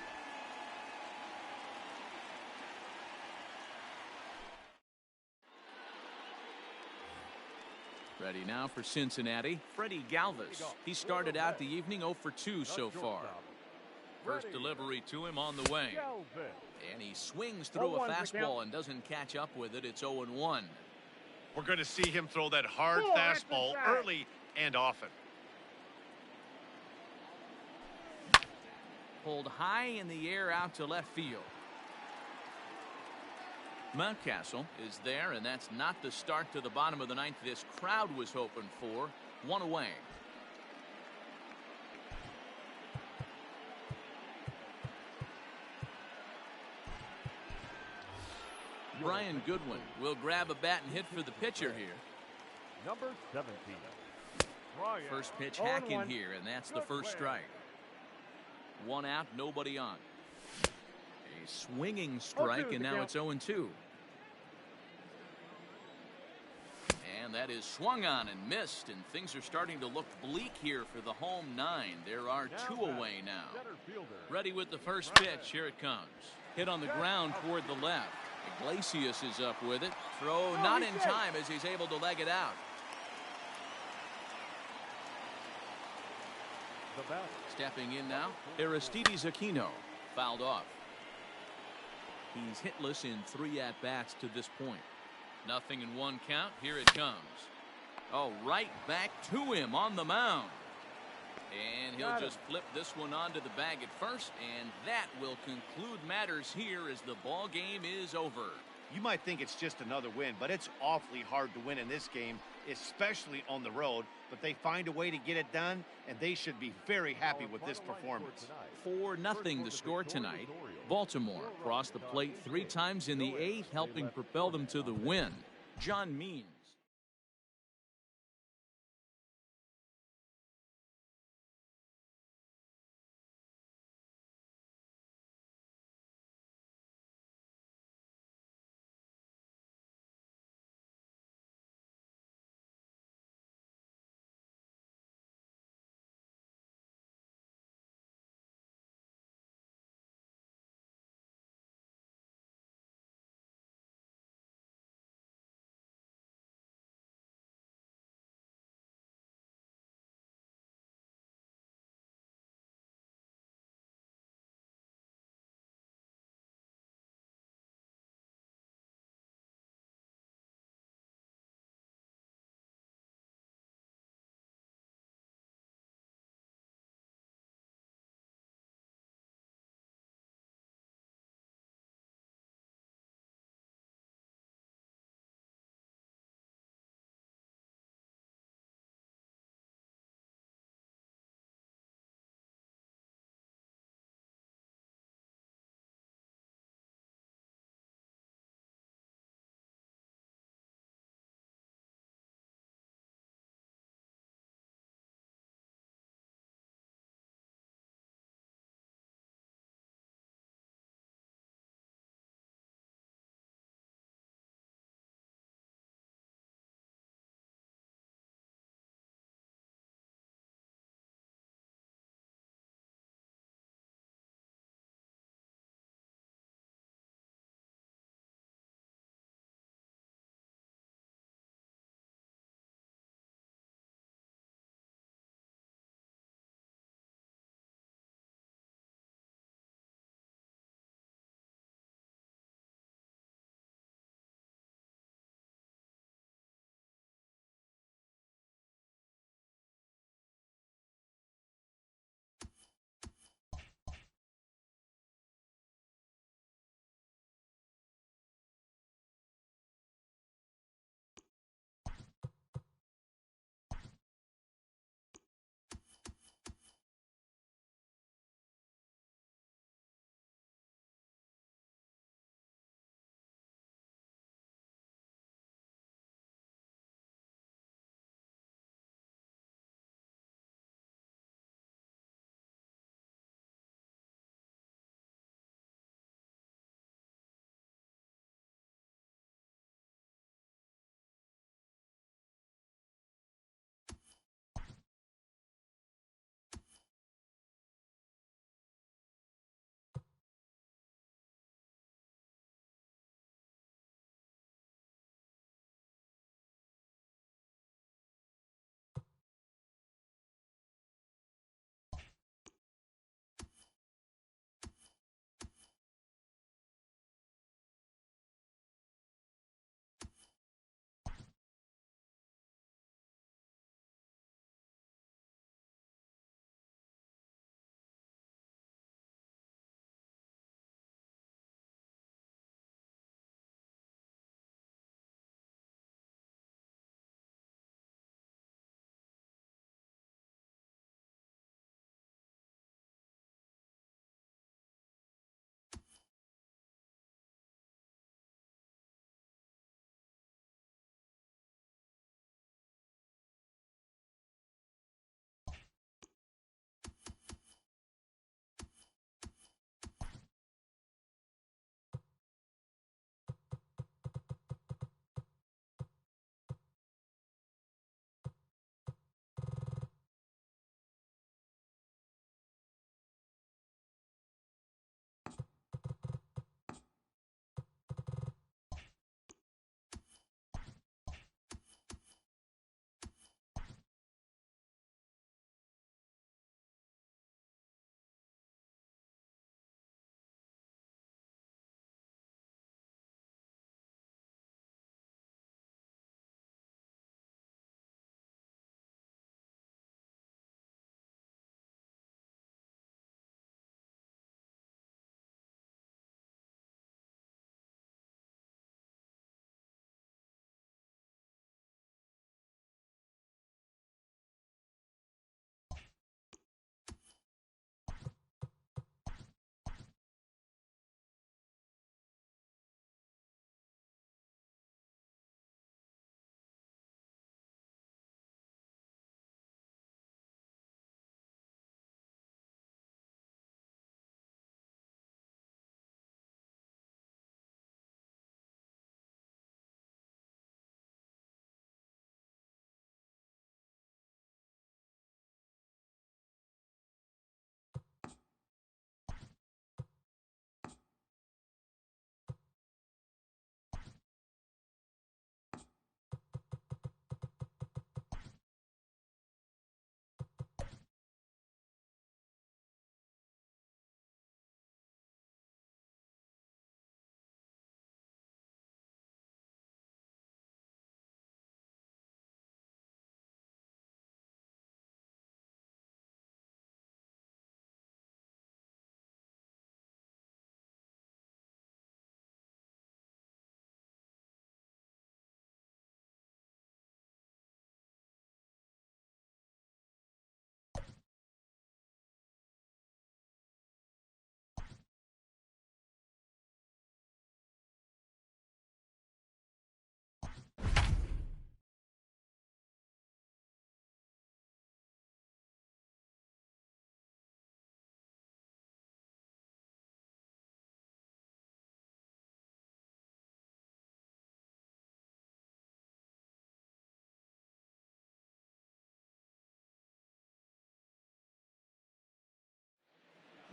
Speaker 1: Ready now for Cincinnati, Freddie Galvis. He started out the evening 0 for 2 so far. First delivery to him on the way. And he swings through a fastball and doesn't catch up with it. It's 0-1.
Speaker 4: We're going to see him throw that hard fastball early and often.
Speaker 1: Pulled high in the air out to left field. Mountcastle is there, and that's not the start to the bottom of the 9th this crowd was hoping for. 1 away. Brian Goodwin will grab a bat and hit for the pitcher here.
Speaker 3: Number 17.
Speaker 1: First pitch hack in here, and that's the first strike. 1 out, nobody on. A swinging strike, and now it's 0-2. And that is swung on and missed, and things are starting to look bleak here for the home 9. There are 2 away now. Ready with the first pitch. Here it comes. Hit on the ground toward the left. Iglesias is up with it. Throw not in time as he's able to leg it out. Stepping in now, Aristides Aquino. Fouled off. He's hitless in 3 at-bats to this point. 0-1 count. Here it comes. Oh, right back to him on the mound. And he'll just flip this one onto the bag at first, and that will conclude matters here as the ball game is over.
Speaker 4: You might think it's just another win, but it's awfully hard to win in this game, especially on the road. But they find a way to get it done, and they should be very happy with this performance.
Speaker 1: 4-0 the score tonight. Baltimore crossed the plate 3 times in the 8th, helping propel them to the win. John Means.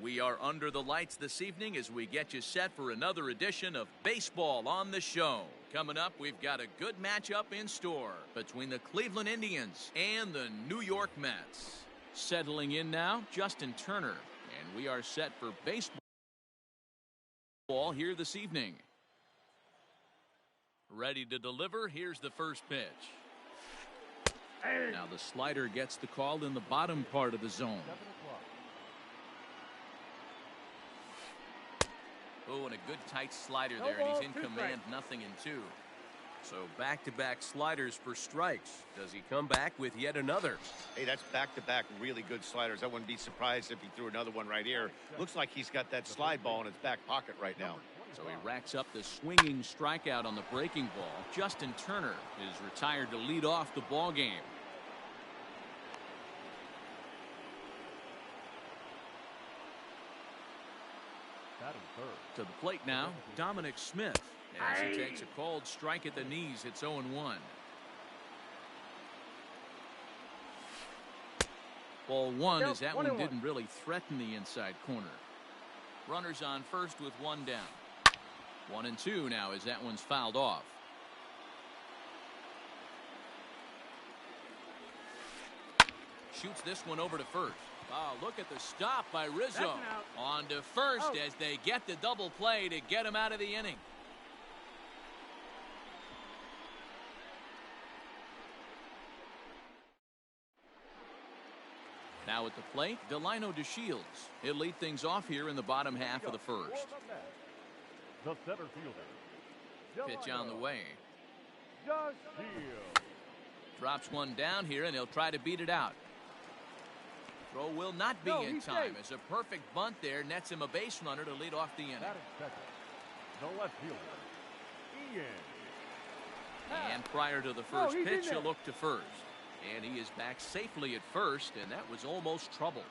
Speaker 1: We are under the lights this evening as we get you set for another edition of Baseball on the Show. Coming up, we've got a good matchup in store between the Cleveland Indians and the New York Mets. Settling in now, Justin Turner, and we are set for baseball here this evening. Ready to deliver, here's the first pitch. Now the slider gets the call in the bottom part of the zone. Oh, and a good tight slider there, and he's in command, 0-2. So back-to-back sliders for strikes. Does he come back with yet another?
Speaker 4: Hey, that's back-to-back really good sliders. I wouldn't be surprised if he threw another one right here. Looks like he's got that slide ball in his back pocket right now.
Speaker 1: So he racks up the swinging strikeout on the breaking ball. Justin Turner is retired to lead off the ball game. To the plate now, Dominic Smith, as he takes a called strike at the knees. It's 0-1. Ball one, as that one didn't really threaten the inside corner. Runners on first with one down. 1-2 now as that one's fouled off. Shoots this one over to first. Oh, look at the stop by Rizzo. On to first as they get the double play to get him out of the inning. Now at the plate, Delino DeShields. He'll lead things off here in the bottom half of the first.
Speaker 3: The center fielder.
Speaker 1: Pitch on the way.
Speaker 3: DeShields.
Speaker 1: Drops one down here, and he'll try to beat it out. Throw will not be in time as a perfect bunt there nets him a base runner to lead off the inning.
Speaker 3: The left fielder, Ian.
Speaker 1: And prior to the first pitch, he'll look to first. And he is back safely at first, and that was almost trouble.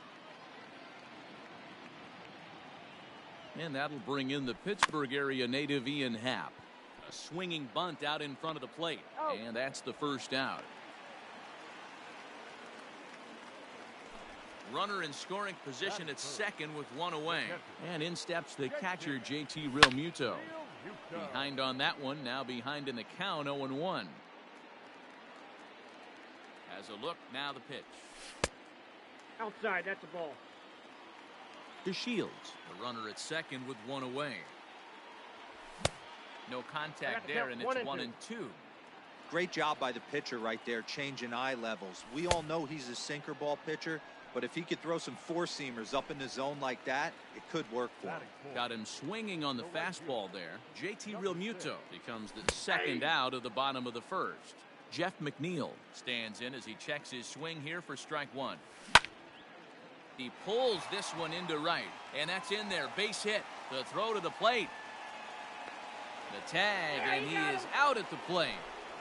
Speaker 1: And that'll bring in the Pittsburgh area native Ian Happ. A swinging bunt out in front of the plate. And that's the first out. Runner in scoring position at second with one away. And in steps the catcher, JT Realmuto. Behind on that one, now behind in the count, 0-1. Has a look, now the pitch.
Speaker 5: Outside, that's a ball.
Speaker 1: DeShields, the runner at second with one away. No contact there, and it's 1-2.
Speaker 2: Great job by the pitcher right there, changing eye levels. We all know he's a sinker ball pitcher, but if he could throw some four-seamers up in the zone like that, it could work for him.
Speaker 1: Got him swinging on the fastball there. JT Realmuto becomes the second out of the bottom of the first. Jeff McNeil stands in as he checks his swing here for strike one. He pulls this one into right, and that's in there. Base hit. The throw to the plate. The tag, and he is out at the plate.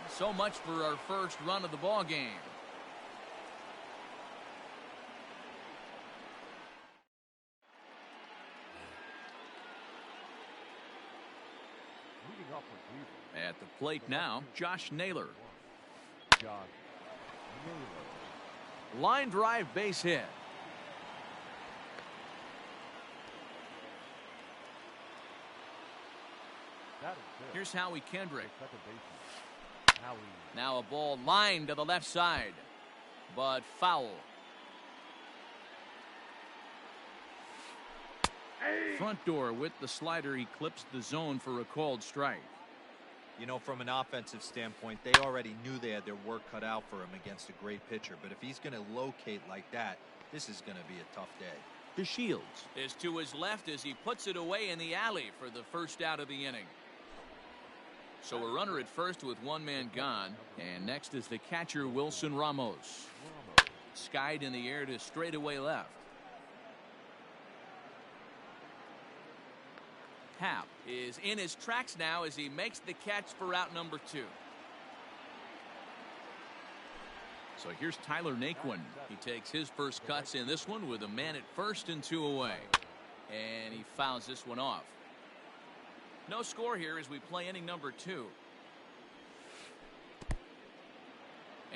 Speaker 1: So much for our first run of the ball game. At the plate now, Josh Naylor. Line drive base hit. Here's Howie Kendrick. Now a ball lined to the left side, but foul. Front door with the slider eclipsed the zone for a called strike.
Speaker 2: You know, from an offensive standpoint, they already knew they had their work cut out for him against a great pitcher. But if he's going to locate like that, this is going to be a tough day.
Speaker 1: DeShields is to his left as he puts it away in the alley for the first out of the inning. So a runner at first with one man gone. And next is the catcher, Wilson Ramos. Skied in the air to straightaway left. Happ is in his tracks now as he makes the catch for out number 2. So here's Tyler Naquin. He takes his first cuts in this one with a man at first and 2 away. And he fouls this one off. No score here as we play inning number 2.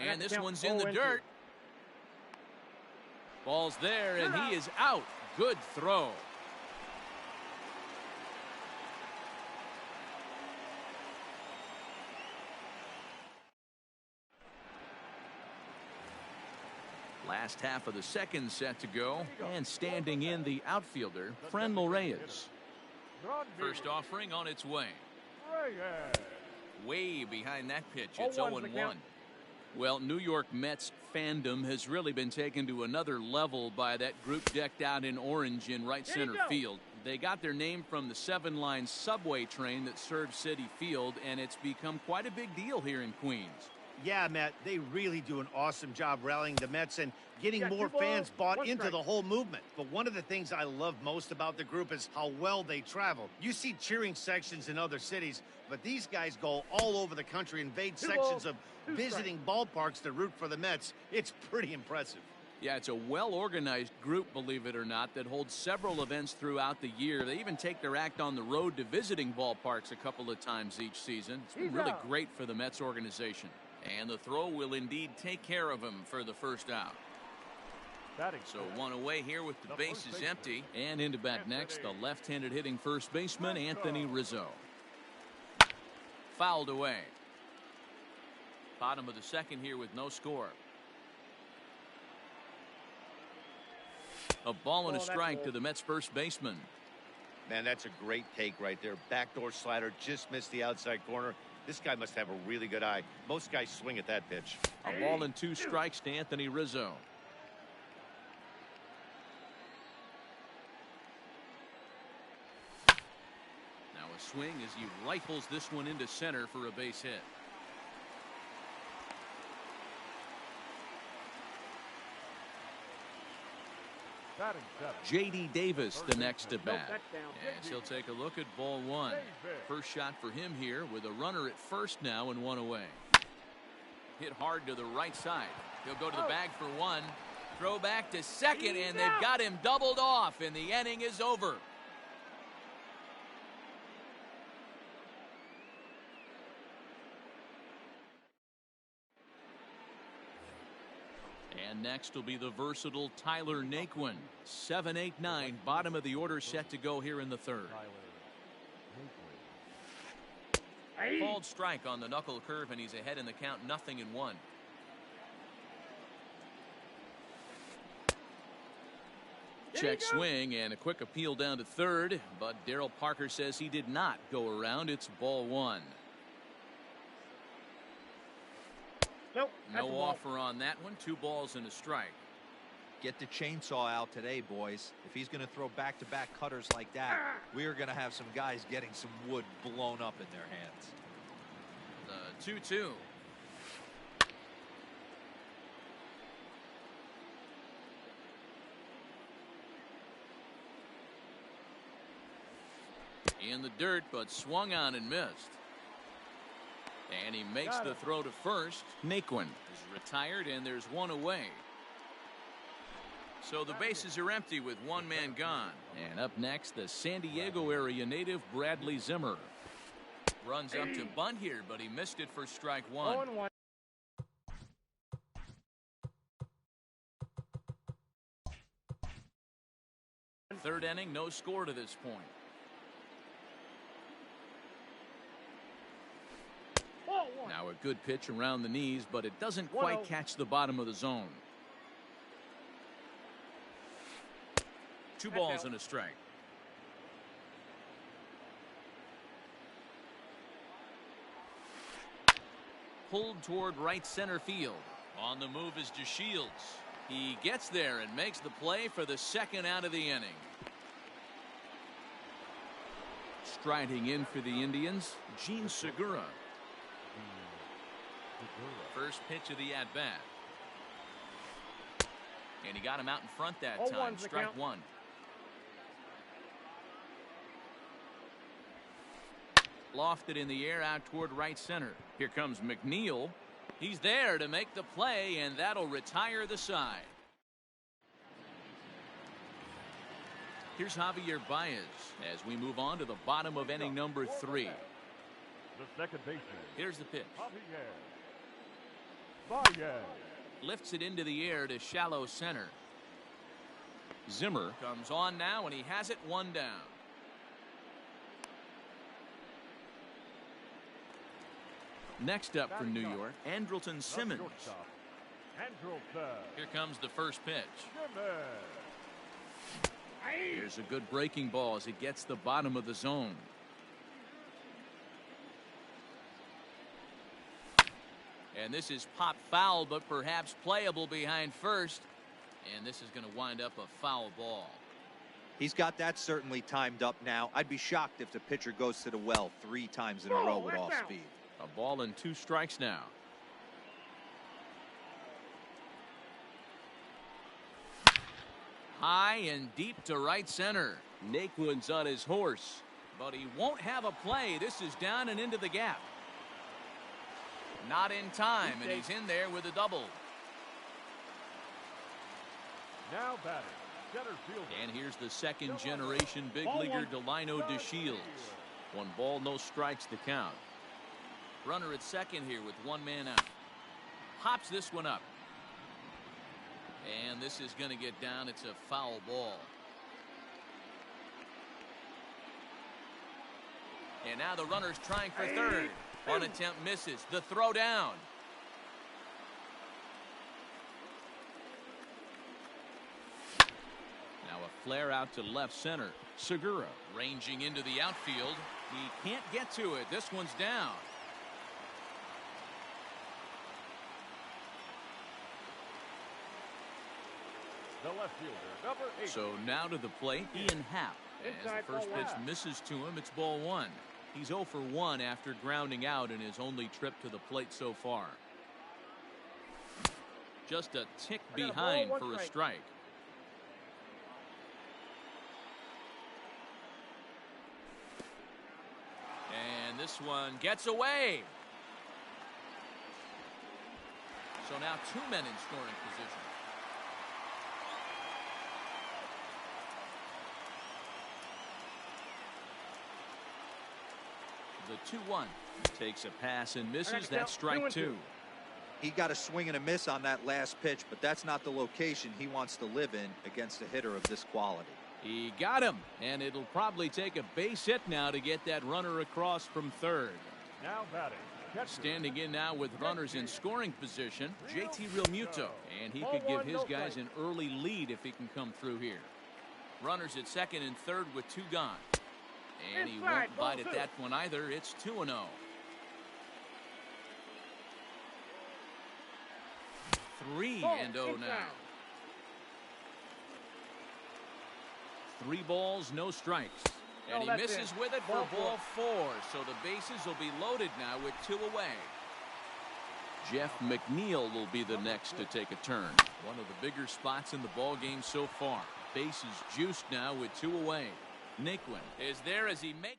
Speaker 1: And this one's in the dirt. Ball's there, and he is out. good throw. Last half of the second set to go, and standing in the outfielder, Franmil Reyes. First offering on its way. Way behind that pitch. It's 0-1. Well, New York Mets fandom has really been taken to another level by that group decked out in orange in right center field. They got their name from the 7-line subway train that serves Citi Field, and it's become quite a big deal here in Queens.
Speaker 4: Yeah, Matt, they really do an awesome job rallying the Mets and getting more fans bought into the whole movement. But one of the things I love most about the group is how well they travel. You see cheering sections in other cities, but these guys go all over the country, invade sections of visiting ballparks to root for the Mets. It's pretty impressive.
Speaker 1: Yeah, it's a well-organized group, believe it or not, that holds several events throughout the year. They even take their act on the road to visiting ballparks a couple of times each season. It's been really great for the Mets organization. And the throw will indeed take care of him for the first out. So one away here with the bases empty. And into bat next, the left-handed hitting first baseman, Anthony Rizzo. Fouled away. Bottom of the second here with no score. A ball and a strike to the Mets first baseman.
Speaker 4: Man, that's a great take right there. Backdoor slider just missed the outside corner. This guy must have a really good eye. Most guys swing at that pitch.
Speaker 1: A ball and 2 strikes to Anthony Rizzo. Now a swing as he rifles this one into center for a base hit. J.D. Davis the next to bat. And he'll take a look at ball 1. First shot for him here with a runner at first now and 1 away. Hit hard to the right side. He'll go to the bag for 1. Throw back to second, and they've got him doubled off, and the inning is over. And next will be the versatile Tyler Naquin. 7-8-9, bottom of the order set to go here in the third. Called strike on the knuckle curve, and he's ahead in the count, 0-1. Check swing and a quick appeal down to third, but Darryl Parker says he did not go around. It's ball 1.
Speaker 5: Nope,
Speaker 1: no offer on that one. 2 balls and a strike.
Speaker 2: Get the chainsaw out today, boys. If he's going to throw back-to-back cutters like that, we are going to have some guys getting some wood blown up in their hands.
Speaker 1: The 2-2. In the dirt, but swung on and missed. And he makes the throw to first. Naquin is retired, and there's 1 away. So the bases are empty with 1 man gone. And up next, the San Diego area native Bradley Zimmer. Runs up to bunt here, but he missed it for strike 1.
Speaker 5: 0-1.
Speaker 1: Third inning, no score to this point. Now a good pitch around the knees, but it doesn't quite catch the bottom of the zone. 2 balls and a strike. Pulled toward right center field. On the move is DeShields. He gets there and makes the play for the second out of the inning. Striding in for the Indians, Gene Segura. First pitch of the at-bat. And he got him out in front that time. Strike 1. Lofted in the air out toward right center. Here comes McNeil. He's there to make the play, and that'll retire the side. Here's Javier Baez as we move on to the bottom of inning number 3.
Speaker 3: The second baseman.
Speaker 1: Here's the pitch.
Speaker 3: Baez.
Speaker 1: Lifts it into the air to shallow center.
Speaker 6: Zimmer
Speaker 1: comes on now, and he has it one down. Next up for New York, Andrelton Simmons. Here comes the first pitch. Here's a good breaking ball as he gets the bottom of the zone. And this is pop foul, but perhaps playable behind first. And this is going to wind up a foul ball.
Speaker 2: He's got that certainly timed up now. I'd be shocked if the pitcher goes to the well 3 times in a row with off speed.
Speaker 1: A ball and 2 strikes now. High and deep to right center.
Speaker 6: Naquin's on his horse.
Speaker 1: But he won't have a play. This is down and into the gap. Not in time, and he's in there with a double.
Speaker 3: Now batting, center fielder.
Speaker 1: And here's the second generation big leaguer Delino DeShields. 1 ball, no strikes to count. Runner at second here with 1 man out. Pops this one up. And this is going to get down. It's a foul ball. And now the runner's trying for third. One attempt misses. The throw down. Now a flare out to left center. Segura ranging into the outfield. He can't get to it. This one's down.
Speaker 3: The left fielder, number 8.
Speaker 1: So now to the plate, Ian Happ. As the first pitch misses to him, it's ball 1. He's 0 for 1 after grounding out in his only trip to the plate so far. Just a tick behind for a strike. And this one gets away. So now 2 men in scoring position. The 2-1 takes a pass and misses. That's strike 2.
Speaker 2: He got a swing and a miss on that last pitch, but that's not the location he wants to live in against a hitter of this quality.
Speaker 1: He got him, and it'll probably take a base hit now to get that runner across from third.
Speaker 3: Now batting, catcher.
Speaker 1: Standing in now with runners in scoring position, JT Realmuto, and he could give his guys an early lead if he can come through here. Runners at second and third with 2 gone. And he won't bite at that one either. It's 2-0. Three and 0 now. 3 balls, no strikes. And he misses with it for ball 4. So the bases will be loaded now with 2 away. Jeff McNeil will be the next to take a turn. One of the bigger spots in the ball game so far. Bases juiced now with 2 away. Naquin is there as he makes.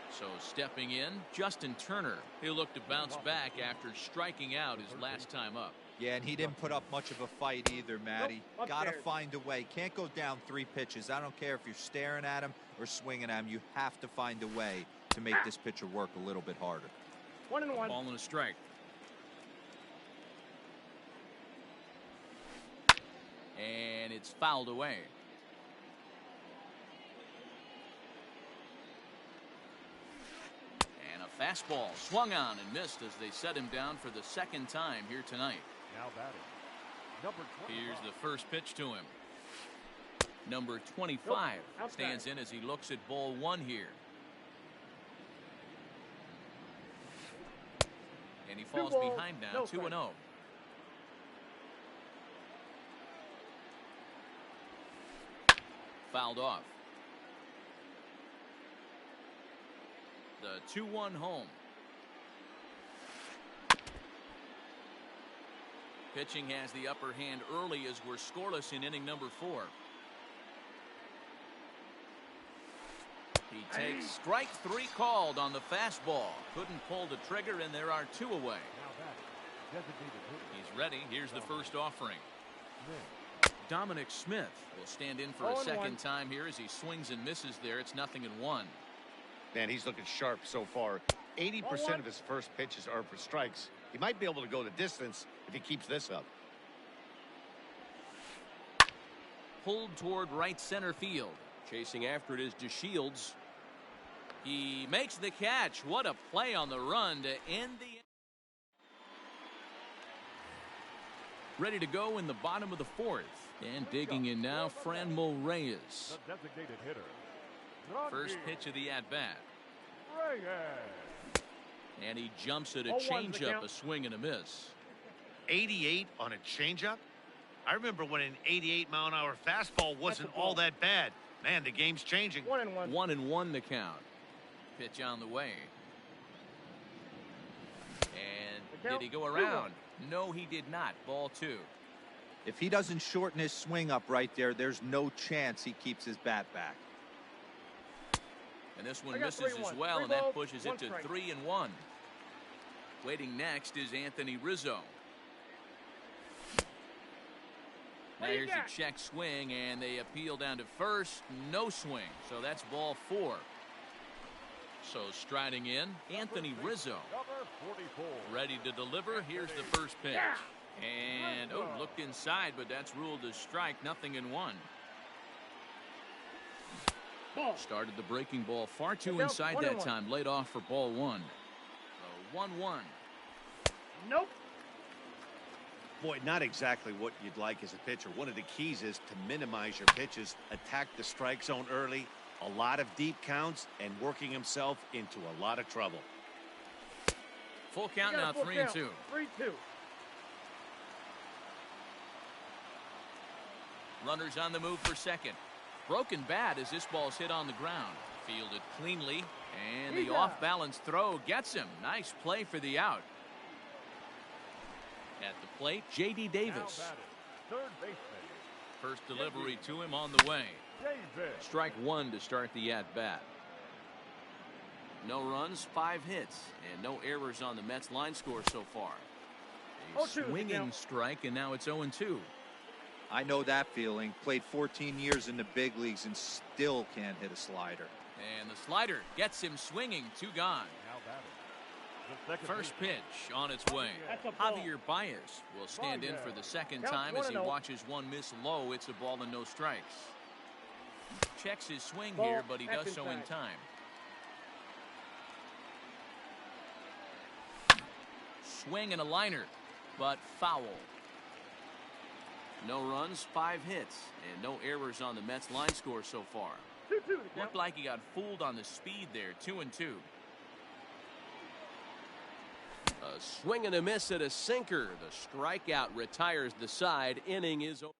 Speaker 1: So stepping in, Justin Turner. He'll look to bounce back after striking out his last time up.
Speaker 2: Yeah, and he didn't put up much of a fight either, Matty. Got to find a way. Can't go down 3 pitches. I don't care if you're staring at him or swinging at him. You have to find a way to make this pitcher work a little bit harder.
Speaker 5: 1-1.
Speaker 1: Ball and a strike. And it's fouled away. And a fastball swung on and missed as they set him down for the 2nd time here tonight.
Speaker 3: Now batting, number 25.
Speaker 1: Here's the first pitch to him. Number 25 stands in as he looks at ball 1 here. And he falls behind now, 2-0. Fouled off. The 2-1 home. Pitching has the upper hand early as we're scoreless in inning number 4. He takes strike 3 called on the fastball. Couldn't pull the trigger, and there are 2 away.
Speaker 3: Now batting, designated hitter.
Speaker 1: He's ready. Here's the first offering. Dominic Smith will stand in for a 2nd time here as he swings and misses there. It's 0-1.
Speaker 4: Man, he's looking sharp so far. 80% of his first pitches are for strikes. He might be able to go the distance if he keeps this up.
Speaker 1: pulled toward right center field.
Speaker 6: Chasing after it is DeShields.
Speaker 1: He makes the catch. What a play on the run to end the. Ready to go in the bottom of the fourth. And digging in now, Franmil Reyes.
Speaker 3: The designated hitter.
Speaker 1: First pitch of the at-bat.
Speaker 3: Reyes.
Speaker 1: And he jumps at a
Speaker 5: 0-1's the
Speaker 1: changeup,
Speaker 5: count.
Speaker 1: a swing and a miss.
Speaker 4: 88 on a changeup? I remember when an 88-mile-an-hour fastball wasn't all that bad. Man, the game's changing.
Speaker 5: 1-1.
Speaker 1: 1-1 the count. Pitch on the way. And
Speaker 5: The
Speaker 1: did
Speaker 5: count,
Speaker 1: he go
Speaker 5: 2-1.
Speaker 1: around? No, he did not. Ball 2.
Speaker 2: If he doesn't shorten his swing up right there, there's no chance he keeps his bat back.
Speaker 1: And this one
Speaker 5: I got
Speaker 1: misses
Speaker 5: 3-1.
Speaker 1: as well,
Speaker 5: Three
Speaker 1: and that
Speaker 5: balls,
Speaker 1: pushes
Speaker 5: one
Speaker 1: it to
Speaker 5: strike.
Speaker 1: 3-1. Waiting next is Anthony Rizzo. Now
Speaker 5: What do you
Speaker 1: here's
Speaker 5: got?
Speaker 1: a check swing, and they appeal down to first. No swing, so that's ball 4. So striding in, Anthony Rizzo.
Speaker 3: Number 44.
Speaker 1: Ready to deliver. Here's the first pitch.
Speaker 5: Yeah.
Speaker 1: And, looked inside, but that's ruled a strike. 0-1.
Speaker 5: Ball.
Speaker 1: Started the breaking ball far too
Speaker 5: Look out,
Speaker 1: inside that
Speaker 5: 1-1.
Speaker 1: time. Laid off for ball 1. 1-1.
Speaker 5: Nope.
Speaker 4: Boy, not exactly what you'd like as a pitcher. One of the keys is to minimize your pitches, attack the strike zone early, a lot of deep counts, and working himself into a lot of trouble.
Speaker 1: Full count
Speaker 5: You got
Speaker 1: now,
Speaker 5: a full
Speaker 1: 3-2.
Speaker 5: count. 3-2.
Speaker 1: Runners on the move for second. Broken bat as this ball's hit on the ground. Fielded cleanly, and the
Speaker 5: He's out.
Speaker 1: off-balance throw gets him. Nice play for the out. At the plate, J.D.
Speaker 3: Now
Speaker 1: Davis.
Speaker 3: batting. Third baseman.
Speaker 1: First delivery to him on the way.
Speaker 3: Davis.
Speaker 1: Strike 1 to start the at-bat. No runs, 5 hits, and no errors on the Mets line score so far. A
Speaker 5: 0-2 the
Speaker 1: swinging
Speaker 5: count.
Speaker 1: strike, and now it's 0-2.
Speaker 2: I know that feeling. Played 14 years in the big leagues and still can't hit a slider.
Speaker 1: And the slider gets him swinging. 2 gone.
Speaker 3: Now batting. The second
Speaker 1: First
Speaker 3: baseman.
Speaker 1: pitch on its way.
Speaker 5: That's a ball.
Speaker 1: Javier Baez will stand in for the second
Speaker 5: Count
Speaker 1: time as he
Speaker 5: 1-0.
Speaker 1: watches one miss low. It's a ball and no strikes. Checks his swing
Speaker 5: Ball,
Speaker 1: here, but he
Speaker 5: that's
Speaker 1: does so in
Speaker 5: inside.
Speaker 1: time. Swing and a liner, but foul. No runs, 5 hits, and no errors on the Mets line score so far.
Speaker 5: 2-2 the count.
Speaker 1: Looked like he got fooled on the speed there. 2-2.
Speaker 6: A swing and a miss at a sinker. The strikeout retires the side. Inning is over.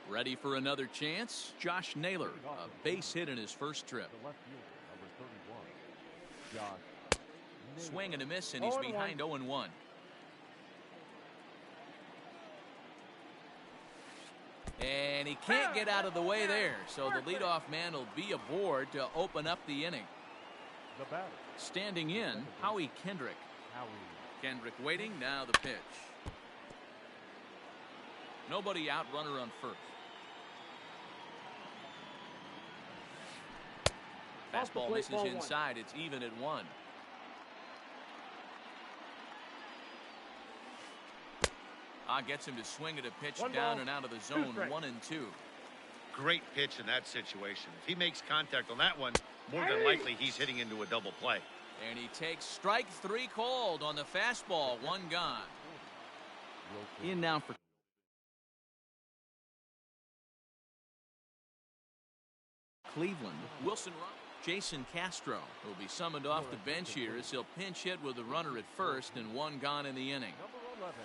Speaker 1: Ready for another chance? Josh Naylor, a base hit in his first trip.
Speaker 3: The left fielder, number 31. Josh.
Speaker 1: Swing and a miss, and he's
Speaker 5: 0-1.
Speaker 1: behind 0-1. And he can't get out of the way there, so the leadoff man will be aboard to open up the inning.
Speaker 3: The batter.
Speaker 1: Standing in, Howie Kendrick.
Speaker 3: Howie.
Speaker 1: Kendrick waiting, now the pitch. Nobody out, runner on first.
Speaker 5: Off the
Speaker 1: Fastball
Speaker 5: plate,
Speaker 1: misses
Speaker 5: ball 1.
Speaker 1: inside, it's even at 1. Gets him to swing at a pitch
Speaker 5: 1
Speaker 1: down
Speaker 5: ball,
Speaker 1: and out of the
Speaker 5: 2
Speaker 1: zone,
Speaker 5: strikes.
Speaker 1: 1-2.
Speaker 4: Great pitch in that situation. If he makes contact on that one, more than
Speaker 5: Hey!
Speaker 4: likely he's hitting into a double play.
Speaker 1: And he takes strike 3 called on the fastball, 1 gone. In now for Cleveland, Wilson Ramos. Jason Castro will be summoned off the bench here as he'll pinch hit with a runner at first and 1 gone in the inning.
Speaker 3: Number 11.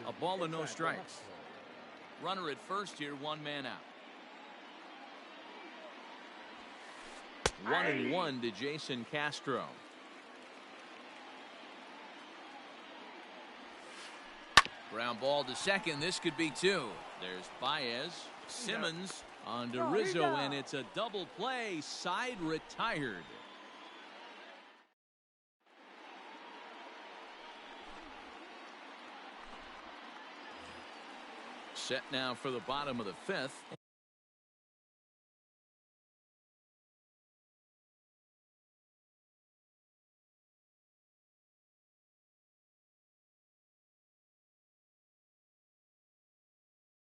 Speaker 1: A ball and no strikes. Runner at first here, 1 man out. 1-1 to Jason Castro. Ground ball to second. This could be 2. There's Baez. Simmons on to Rizzo, and it's a double play. Side retired. Set now for the bottom of the 5th.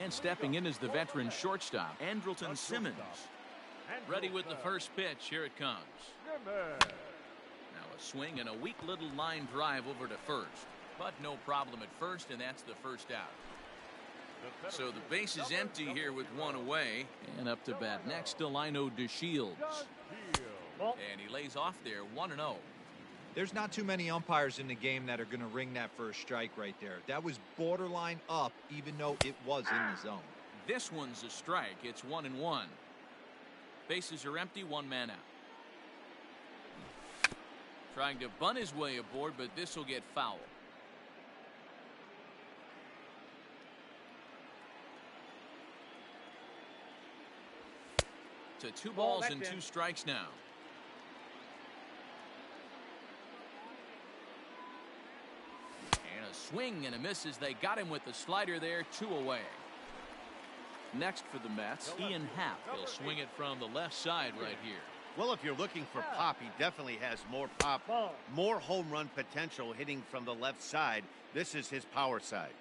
Speaker 1: And stepping in is the veteran shortstop, Andrelton Simmons. Ready with the first pitch. Here it comes. Now a swing and a weak little line drive over to first. But no problem at first, and that's the first out. So the base is empty here with one away. And up to bat next, Delino DeShields. And he lays off there, 1-0.
Speaker 2: There's not too many umpires in the game that are going to ring that first strike right there. That was borderline up, even though it was in the zone.
Speaker 1: This one's a strike. It's 1-1. Bases are empty, one man out. Trying to bunt his way aboard, but this will get foul. To 2 balls and 2 strikes now. And a swing and a miss as they got him with the slider there, 2 away. Next for the Mets, Ian Happ. He'll swing it from the left side right here.
Speaker 4: Well, if you're looking for pop, he definitely has more pop, more home run potential hitting from the left side. This is his power side.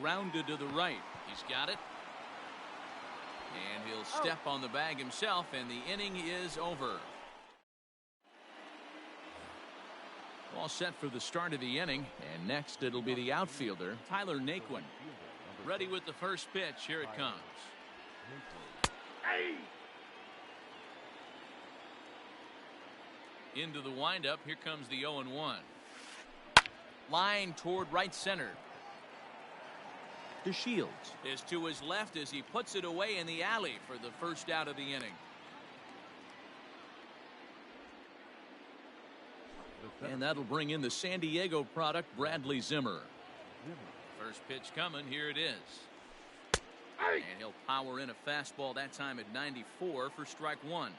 Speaker 1: Grounded to the right. He's got it. And he'll step on the bag himself, and the inning is over. All set for the start of the inning, and next it'll be the outfielder, Tyler Naquin. Ready with the first pitch. Here it comes. Into the windup. Here comes the 0-1. Line toward right center. DeShields is to his left as he puts it away in the alley for the first out of the inning. And that'll bring in the San Diego product, Bradley Zimmer. First pitch coming. Here it is. And he'll power in a fastball that time at 94 for strike 1.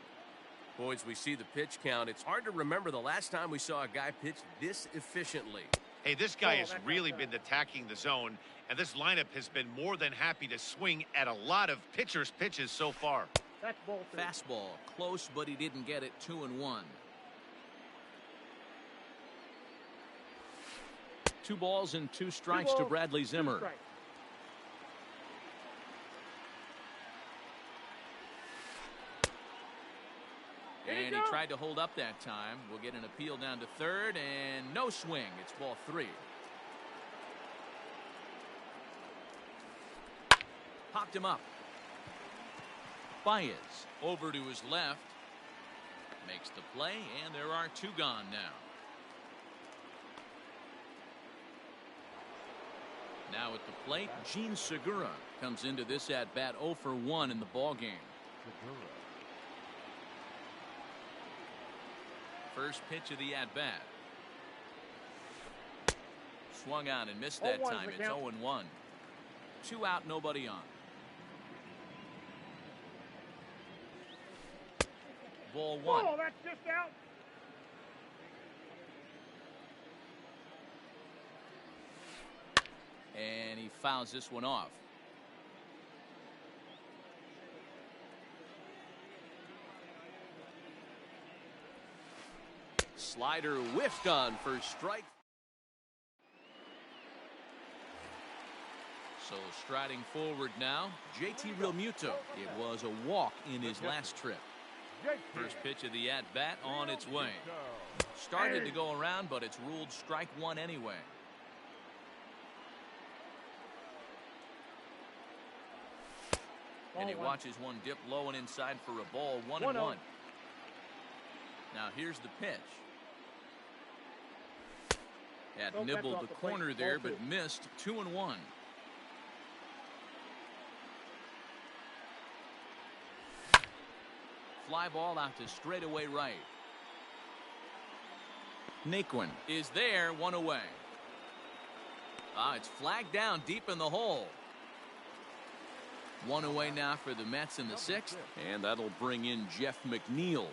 Speaker 6: Boys, we see the pitch count. It's hard to remember the last time we saw a guy pitch this efficiently.
Speaker 4: Hey, this guy has really been attacking the zone, and this lineup has been more than happy to swing at a lot of pitchers' pitches so far.
Speaker 5: That's ball 3.
Speaker 1: Fastball close, but he didn't get it. 2-1. 2 balls and 2 strikes to Bradley Zimmer. And he tried to hold up that time. We'll get an appeal down to third, and no swing. It's ball 3. Popped him up. Baez over to his left. Makes the play, and there are 2 gone now. Now at the plate, Gene Segura comes into this at-bat 0 for 1 in the ballgame. First pitch of the at-bat. Swung on and missed that time. It's 0-1. 2 out, nobody on. Ball 1.
Speaker 5: Oh, that's just out.
Speaker 1: And he fouls this one off.
Speaker 6: Slider whiffed on for strike.
Speaker 1: So striding forward now, JT Realmuto. It was a walk in his last trip. First pitch of the at-bat on its way. Started to go around, but it's ruled strike 1 anyway. And he watches one dip low and inside for a ball. 1-1. Now here's the pitch. Had nibbled the corner there, but missed. 2-1. Fly ball out to straightaway right. Naquin is there, 1 away. It's flagged down deep in the hole. 1 away now for the Mets in the 6th, and that'll bring in Jeff McNeil.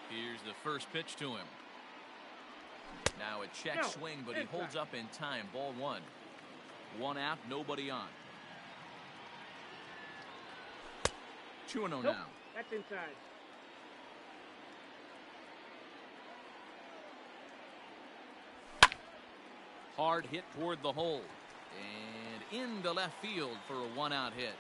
Speaker 1: Here's the first pitch to him. Now a check swing, but he holds up in time. Ball 1. 1 out, nobody on. 2-0 now.
Speaker 5: That's inside.
Speaker 1: Hard hit toward the hole. And into left field for a one-out hit.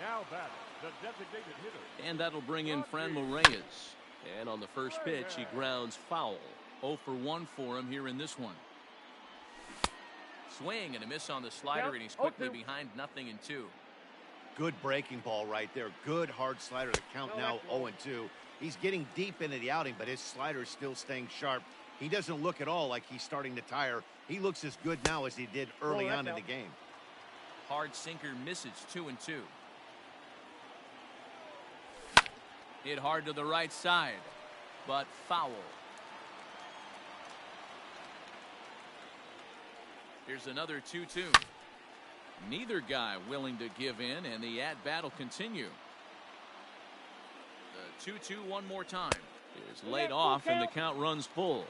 Speaker 3: Now batting, the designated hitter.
Speaker 1: And that'll bring in Franmil Reyes.
Speaker 6: And on the first pitch, he grounds foul.
Speaker 1: 0 for 1 for him here in this one. Swing and a miss on the slider, and he's quickly behind 0-2.
Speaker 4: Good breaking ball right there. Good hard slider. The count now 0-2. He's getting deep into the outing, but his slider is still staying sharp. He doesn't look at all like he's starting to tire. He looks as good now as he did early on in the game.
Speaker 1: Hard sinker misses. 2-2. Hit hard to the right side, but foul. Here's another 2-2. Neither guy willing to give in, and the at-bat will continue. The 2-2 one more time. Is laid off, and the count runs full.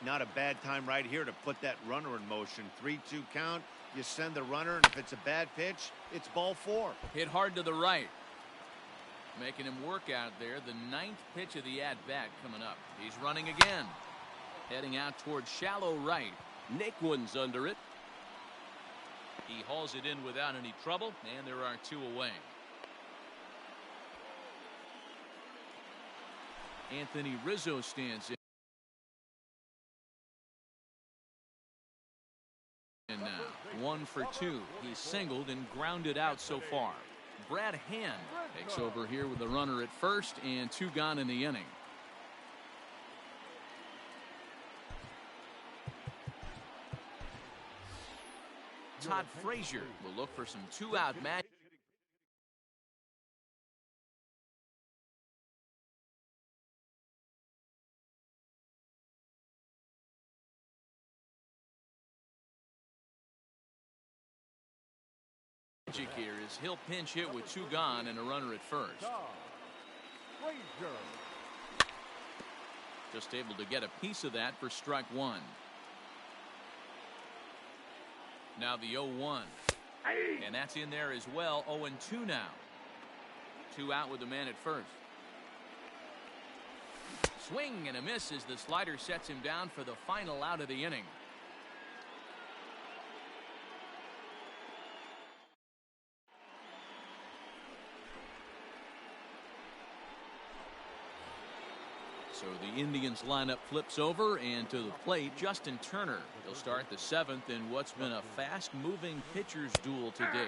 Speaker 4: Not a bad time right here to put that runner in motion. 3-2 count. You send the runner, and if it's a bad pitch, it's ball 4.
Speaker 1: Hit hard to the right. Making him work out there. The 9th pitch of the at-bat coming up. He's running again. Heading out towards shallow right.
Speaker 6: Naquin's under it.
Speaker 1: He hauls it in without any trouble, and there are 2 away. Anthony Rizzo stands in now. 1 for 2. He's singled and grounded out so far. Brad Hand takes over here with the runner at first, and 2 gone in the inning. Todd Frazier will look for some 2-out magic. Here is he'll pinch hit with 2 gone and a runner at first.
Speaker 3: Frazier.
Speaker 1: Just able to get a piece of that for strike 1. Now the 0-1. And that's in there as well. 0-2 now. 2 out with the man at first. Swing and a miss as the slider sets him down for the final out of the inning. So the Indians lineup flips over, and to the plate, Justin Turner. He'll start the 7th in what's been a fast-moving pitcher's duel to date.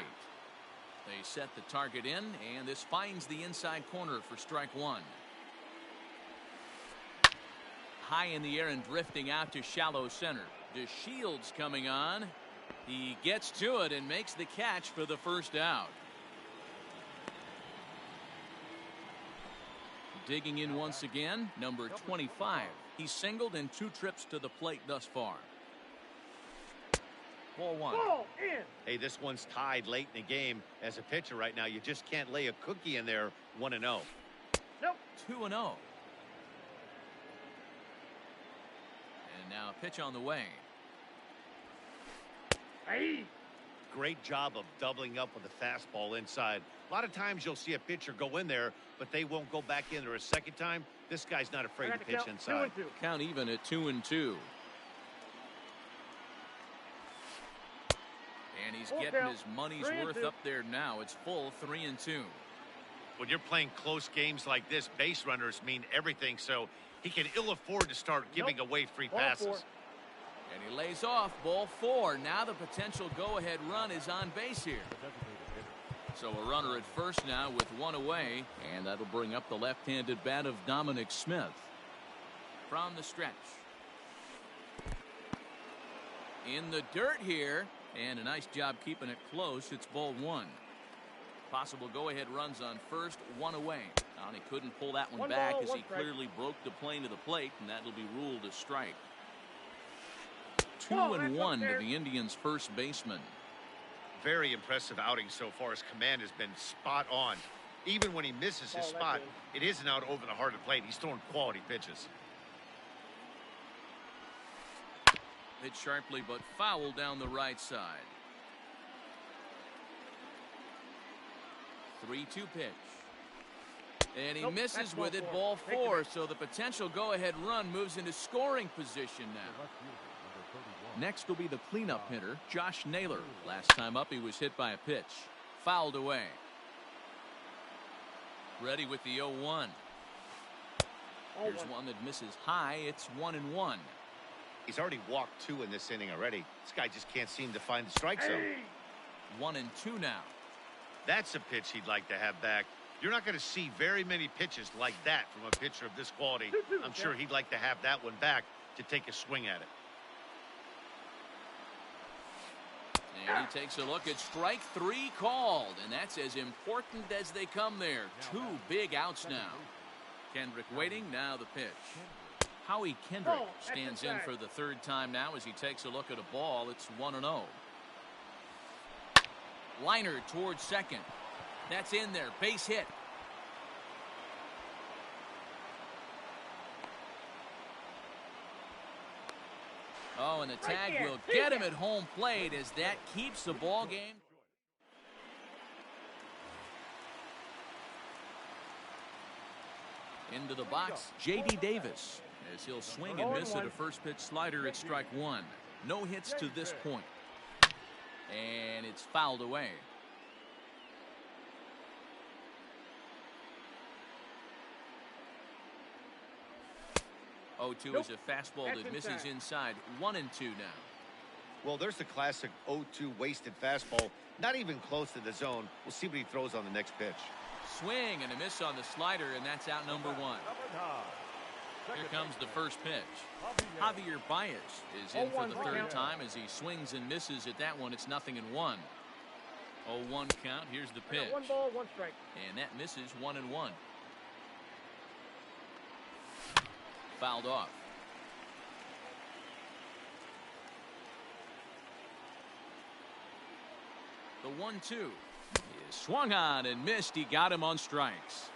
Speaker 1: They set the target in, and this finds the inside corner for strike 1. High in the air and drifting out to shallow center. DeShields coming on. He gets to it and makes the catch for the first out. Digging in once again, number 25. He's singled in 2 trips to the plate thus far. Ball 1.
Speaker 5: Ball in.
Speaker 4: Hey, this one's tied late in the game. As a pitcher right now, you just can't lay a cookie in there. 1-0.
Speaker 5: Nope.
Speaker 1: 2-0. And now a pitch on the way.
Speaker 5: Hey.
Speaker 4: Great job of doubling up with the fastball inside. A lot of times you'll see a pitcher go in there, but they won't go back in there a second time. This guy's not afraid to pitch inside.
Speaker 5: 2-2.
Speaker 1: Count even at 2-2. And he's getting his money's worth up there now. It's full 3-2.
Speaker 4: When you're playing close games like this, base runners mean everything, so he can ill afford to start giving away free passes.
Speaker 1: And he lays off. Ball 4. Now the potential go-ahead run is on base here. So a runner at first now with 1 away, and that'll bring up the left-handed bat of Dominic Smith. From the stretch. In the dirt here, and a nice job keeping it close. It's ball 1. Possible go-ahead runs on first, 1 away. And he couldn't pull that one back as he clearly broke the plane to the plate, and that'll be ruled a strike. 2-1 to the Indians' first baseman.
Speaker 4: Very impressive outing so far. His command has been spot on. Even when he misses his spot, it isn't out over the heart of the plate. He's throwing quality pitches.
Speaker 1: Hit sharply but foul down the right side. 3-2 pitch. And he
Speaker 5: Nope,
Speaker 1: misses
Speaker 5: that's
Speaker 1: with it, ball 4, so the potential go-ahead run moves into scoring position now. Next will be the cleanup hitter, Josh Naylor. Last time up, he was hit by a pitch. Fouled away. Ready with the 0-1. Here's one that misses high. It's 1-1.
Speaker 4: He's already walked 2 in this inning already. This guy just can't seem to find the strike zone.
Speaker 1: 1-2 now.
Speaker 4: That's a pitch he'd like to have back. You're not going to see very many pitches like that from a pitcher of this quality. I'm sure he'd like to have that one back to take a swing at it.
Speaker 1: And he takes a look at strike 3 called, and that's as important as they come there. 2 big outs now. Kendrick waiting, now the pitch. Howie Kendrick stands in for the 3rd time now as he takes a look at a ball. It's 1-0. Liner towards second. That's in there. Base hit. Oh, and the tag will get him at home plate as that keeps the ball game. Into the box, J.D. Davis, as he'll swing and miss at a first pitch slider at strike 1. No hits to this point. And it's fouled away. 0-2 is a fastball that misses inside. 1-2 now.
Speaker 4: Well, there's the classic 0-2 wasted fastball. Not even close to the zone. We'll see what he throws on the next pitch.
Speaker 1: Swing and a miss on the slider, and that's out number 1. Here comes the first pitch. Javier Baez is in for the 3rd time as he swings and misses at that one. It's 0-1. 0-1 count. Here's the pitch.
Speaker 5: 1 ball, 1 strike.
Speaker 1: And that misses 1-1. Fouled off. The 1-2 is swung on and missed. He got him on strikes.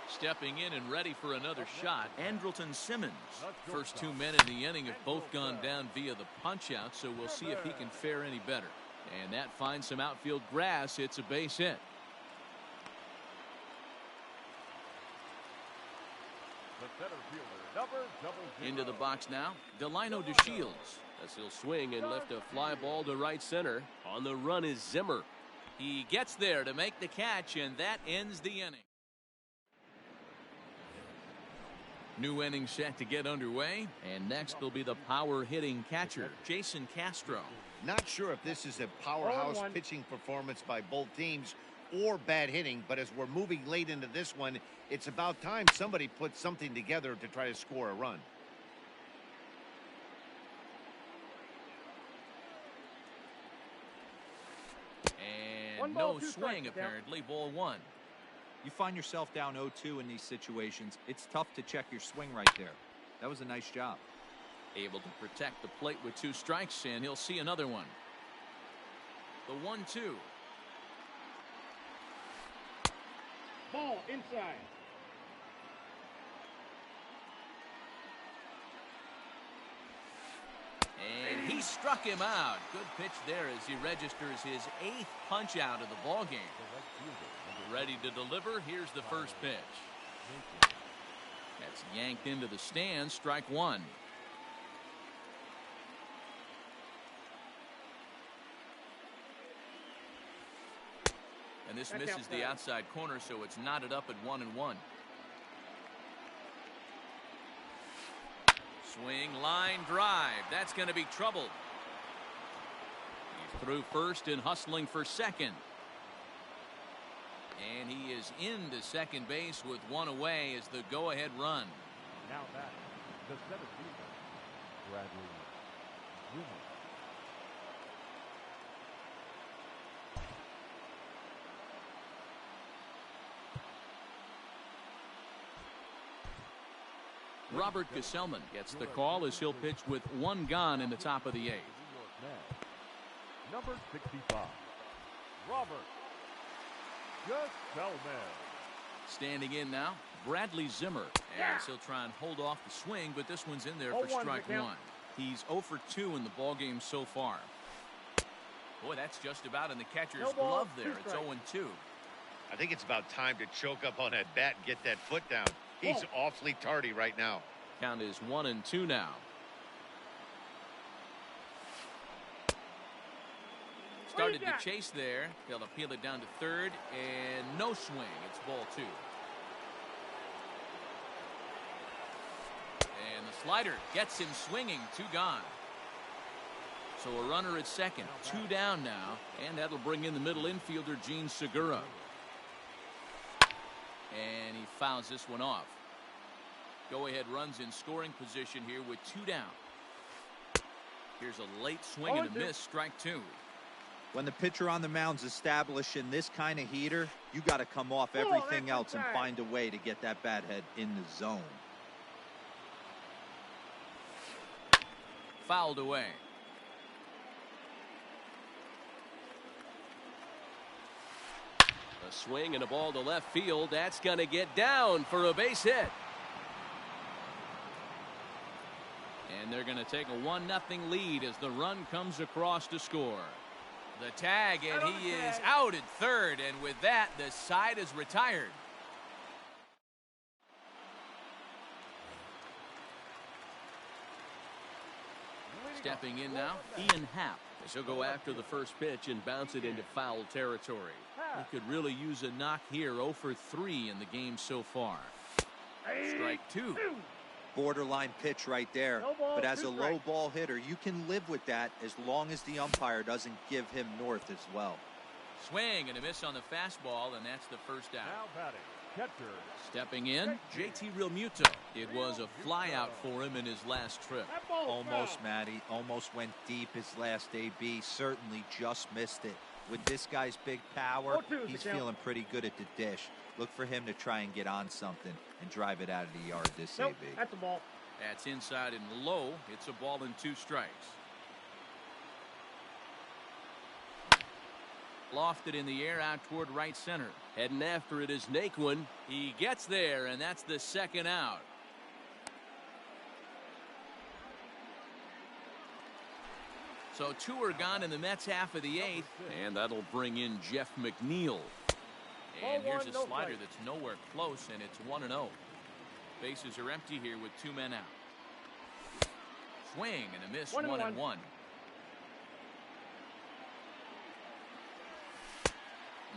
Speaker 1: Stepping in and ready for another shot, Andrelton Simmons. First 2 men in the inning have both gone down via the punch-out, so we'll see if he can fare any better. And that finds some outfield grass. It's a base hit. Into the box now, Delino DeShields,
Speaker 6: as he'll swing and lift a fly ball to right center. On the run is Zimmer.
Speaker 1: He gets there to make the catch, and that ends the inning. New inning set to get underway, and next will be the power-hitting catcher, Jason Castro.
Speaker 4: Not sure if this is a powerhouse pitching performance by both teams or bad hitting, but as we're moving late into this one, it's about time somebody puts something together to try to score a run.
Speaker 1: And no swing, apparently. Ball 1.
Speaker 2: You find yourself down 0-2 in these situations, it's tough to check your swing right there. That was a nice job.
Speaker 1: Able to protect the plate with 2 strikes, and he'll see another one. The 1-2.
Speaker 5: Ball inside.
Speaker 1: And he struck him out. Good pitch there as he registers his 8th punch out of the ball game. Ready to deliver. Here's the first pitch. That's yanked into the stands. Strike 1. And this misses the outside corner, so it's knotted up at 1-1. Swing, line drive. That's going to be trouble. He's through first and hustling for second. And he is into second base with 1 away as the go-ahead run.
Speaker 3: Now that the 17th, Bradley Zimmer.
Speaker 1: Robert Gesellman gets the call as he'll pitch with 1 gone in the top of the 8th.
Speaker 3: Number 65, Robert Gesellman.
Speaker 1: Standing in now, Bradley Zimmer, as he'll try and hold off the swing, but this one's in there for strike 1. He's 0 for 2 in the ballgame so far. Boy, that's just about in the catcher's glove there. It's 0-2.
Speaker 4: I think it's about time to choke up on that bat and get that foot down. He's awfully tardy right now.
Speaker 6: Count is 1-2 now. Started to chase there. They'll appeal it down to third, and no swing. It's ball 2. And the slider gets him swinging. 2 gone. So a runner at second. 2 down now, and that'll bring in the middle infielder, Gene Segura. And he fouls this one off. Go-ahead runs in scoring position here with 2 down. Here's a late swing and a miss. Strike 2.
Speaker 2: When the pitcher on the mound's establishing this kind of heater, you got to come off everything else and find a way to get that bat head in the zone.
Speaker 1: Fouled away.
Speaker 6: A swing and a ball to left field. That's going to get down for a base hit. And they're going to take a 1-0 lead as the run comes across to score. The tag, and he is out at third, and with that, the side is retired. Stepping in now, Ian Happ. He'll go after the first pitch and bounce it into foul territory. He could really use a knock here. 0 for 3 in the game so far. Strike 2.
Speaker 2: Borderline pitch right there, but as a low ball hitter, you can live with that as long as the umpire doesn't give him north as well.
Speaker 1: Swing and a miss on the fastball, and that's the first out.
Speaker 3: Now batting, catcher.
Speaker 1: Stepping in, JT Realmuto. It was a flyout for him in his last trip.
Speaker 2: Almost, Matty. Almost went deep his last AB. Certainly just missed it. With this guy's big power, he's feeling pretty good at the dish. Look for him to try and get on something and drive it out of the yard this AB.
Speaker 5: That's a ball.
Speaker 1: That's inside and low. It's a ball and 2 strikes. Lofted in the air out toward right center.
Speaker 6: Heading after it is Naquin.
Speaker 1: He gets there, and that's the second out. So 2 are gone in the Mets half of the 8th, and that'll bring in Jeff McNeil. And here's a slider that's nowhere close, and it's 1-0. Bases are empty here with 2 men out. Swing and a miss. 1-1.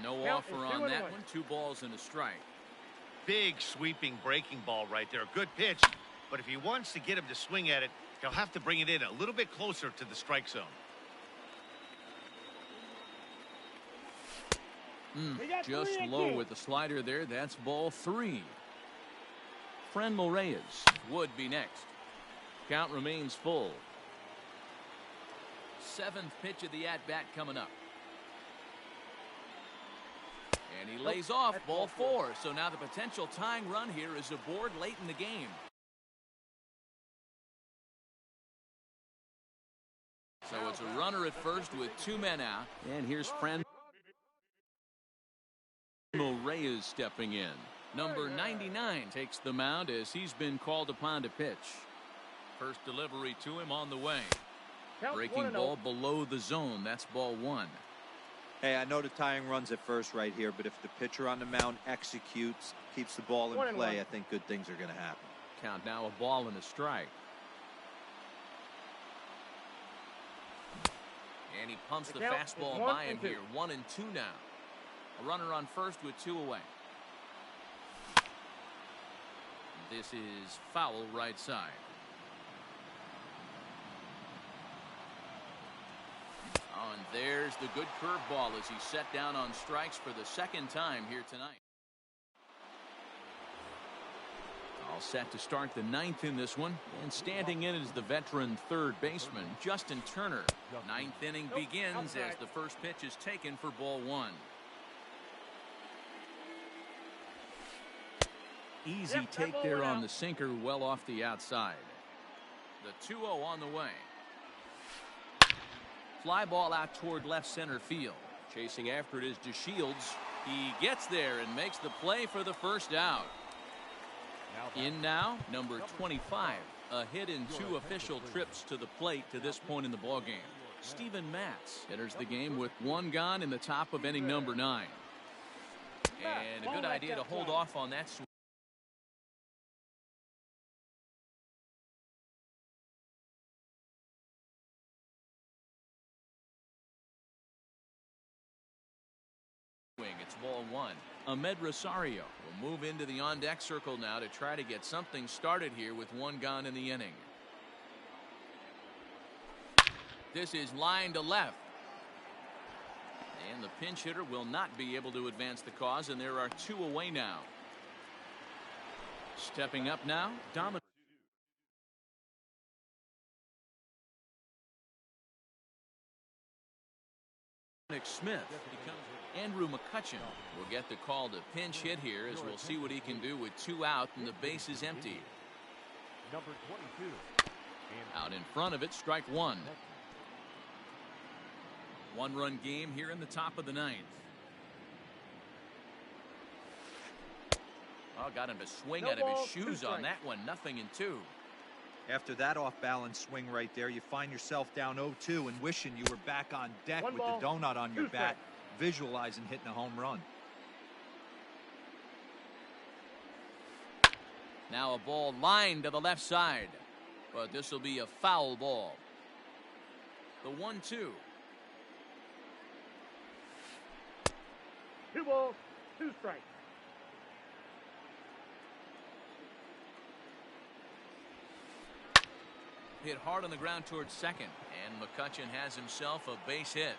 Speaker 1: No offer on that one. 2 balls and a strike.
Speaker 4: Big sweeping breaking ball right there. Good pitch, but if he wants to get him to swing at it, he'll have to bring it in a little bit closer to the strike zone.
Speaker 1: Just low with the slider there. That's ball 3. Franmil Reyes would be next. Count remains full. 7th pitch of the at-bat coming up. And he lays off ball 4. So now the potential tying run here is aboard late in the game. So it's a runner at first with 2 men out. And here's Franmil Reyes stepping in. Number 99 takes the mound as he's been called upon to pitch. First delivery to him on the way. Breaking ball below the zone. That's ball 1.
Speaker 2: Hey, I know the tying run's at first right here, but if the pitcher on the mound executes, keeps the ball in play, I think good things are going to happen.
Speaker 1: Count now a ball and a strike. And he pumps the fastball by him here. 1-2 now. A runner on first with 2 away. This is foul right side. Oh, and there's the good curveball as he's set down on strikes for the 2nd time here tonight. All set to start the 9th in this one, and standing in is the veteran 3rd baseman Justin Turner. 9th inning begins as the first pitch is taken for ball 1. Easy take there on the sinker, well off the outside. The 2-0 on the way. Fly ball out toward left center field. Chasing after it is DeShields. He gets there and makes the play for the first out. In now, number 25. A hit in 2 official trips to the plate to this point in the ballgame. Steven Matz enters the game with 1 gone in the top of inning number 9. And a good idea to hold off on that swing. It's ball one. Ahmed Rosario will move into the on-deck circle now to try to get something started here with one gone in the inning. This is line to left. And the pinch hitter will not be able to advance the cause, and there are two away now. Stepping up now, Dominic Smith. Andrew McCutchen will get the call to pinch hit here, as we'll see what he can do with two out and the base is empty.
Speaker 3: Number 22.
Speaker 1: Out in front of it, strike one. One-run game here in the top of the ninth. Oh, got him to swing out of his shoes on that one. 0-2.
Speaker 2: After that off-balance swing right there, you find yourself down 0-2 and wishing you were back on deck with the donut on your bat, visualizing hitting a home run.
Speaker 1: Now a ball lined to the left side, but this will be a foul ball. The 1-2.
Speaker 5: 2 balls, 2 strikes.
Speaker 1: Hit hard on the ground towards second, and McCutchen has himself a base hit.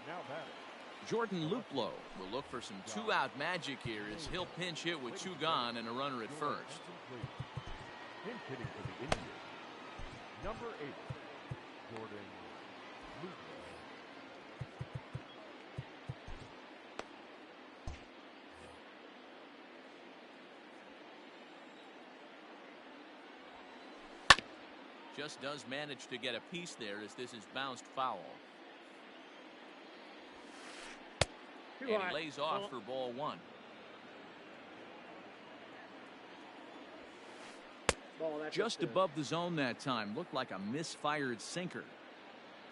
Speaker 3: Now batting.
Speaker 1: Jordan Luplow will look for some two-out magic here as he'll pinch hit with two gone and a runner at first.
Speaker 3: Pinch hitting for the Indians. Number 8, Jordan Luplow.
Speaker 1: Just does manage to get a piece there as this is bounced foul. And he lays off for ball one. Just above the zone that time. Looked like a misfired sinker.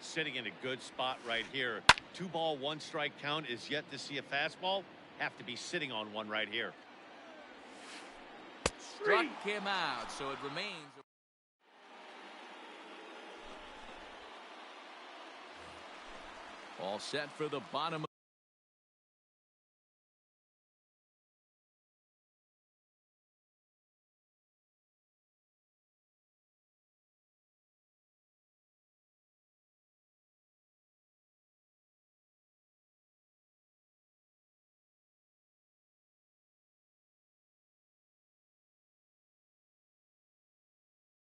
Speaker 4: Sitting in a good spot right here. 2 ball, 1 strike count is yet to see a fastball. Have to be sitting on one right here.
Speaker 1: Struck him out, so it remains. All set for the bottom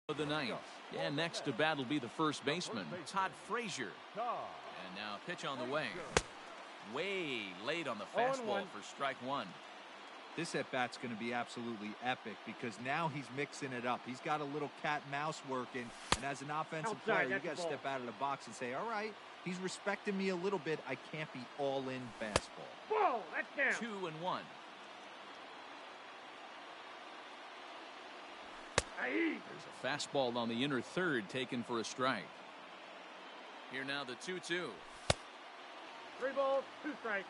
Speaker 1: of the ninth. And next to bat will be the first baseman, Todd Frazier. And now pitch on the way. Way late on the fastball for strike one.
Speaker 2: This at-bat's going to be absolutely epic because now he's mixing it up. He's got a little cat and mouse working, and as an offensive player, you got to step out of the box and say, all right, he's respecting me a little bit. I can't be all-in fastball.
Speaker 5: Ball, that's down.
Speaker 1: 2-1. There's a fastball on the inner third taken for a strike. Here now the 2-2.
Speaker 5: 3 balls, 2 strikes.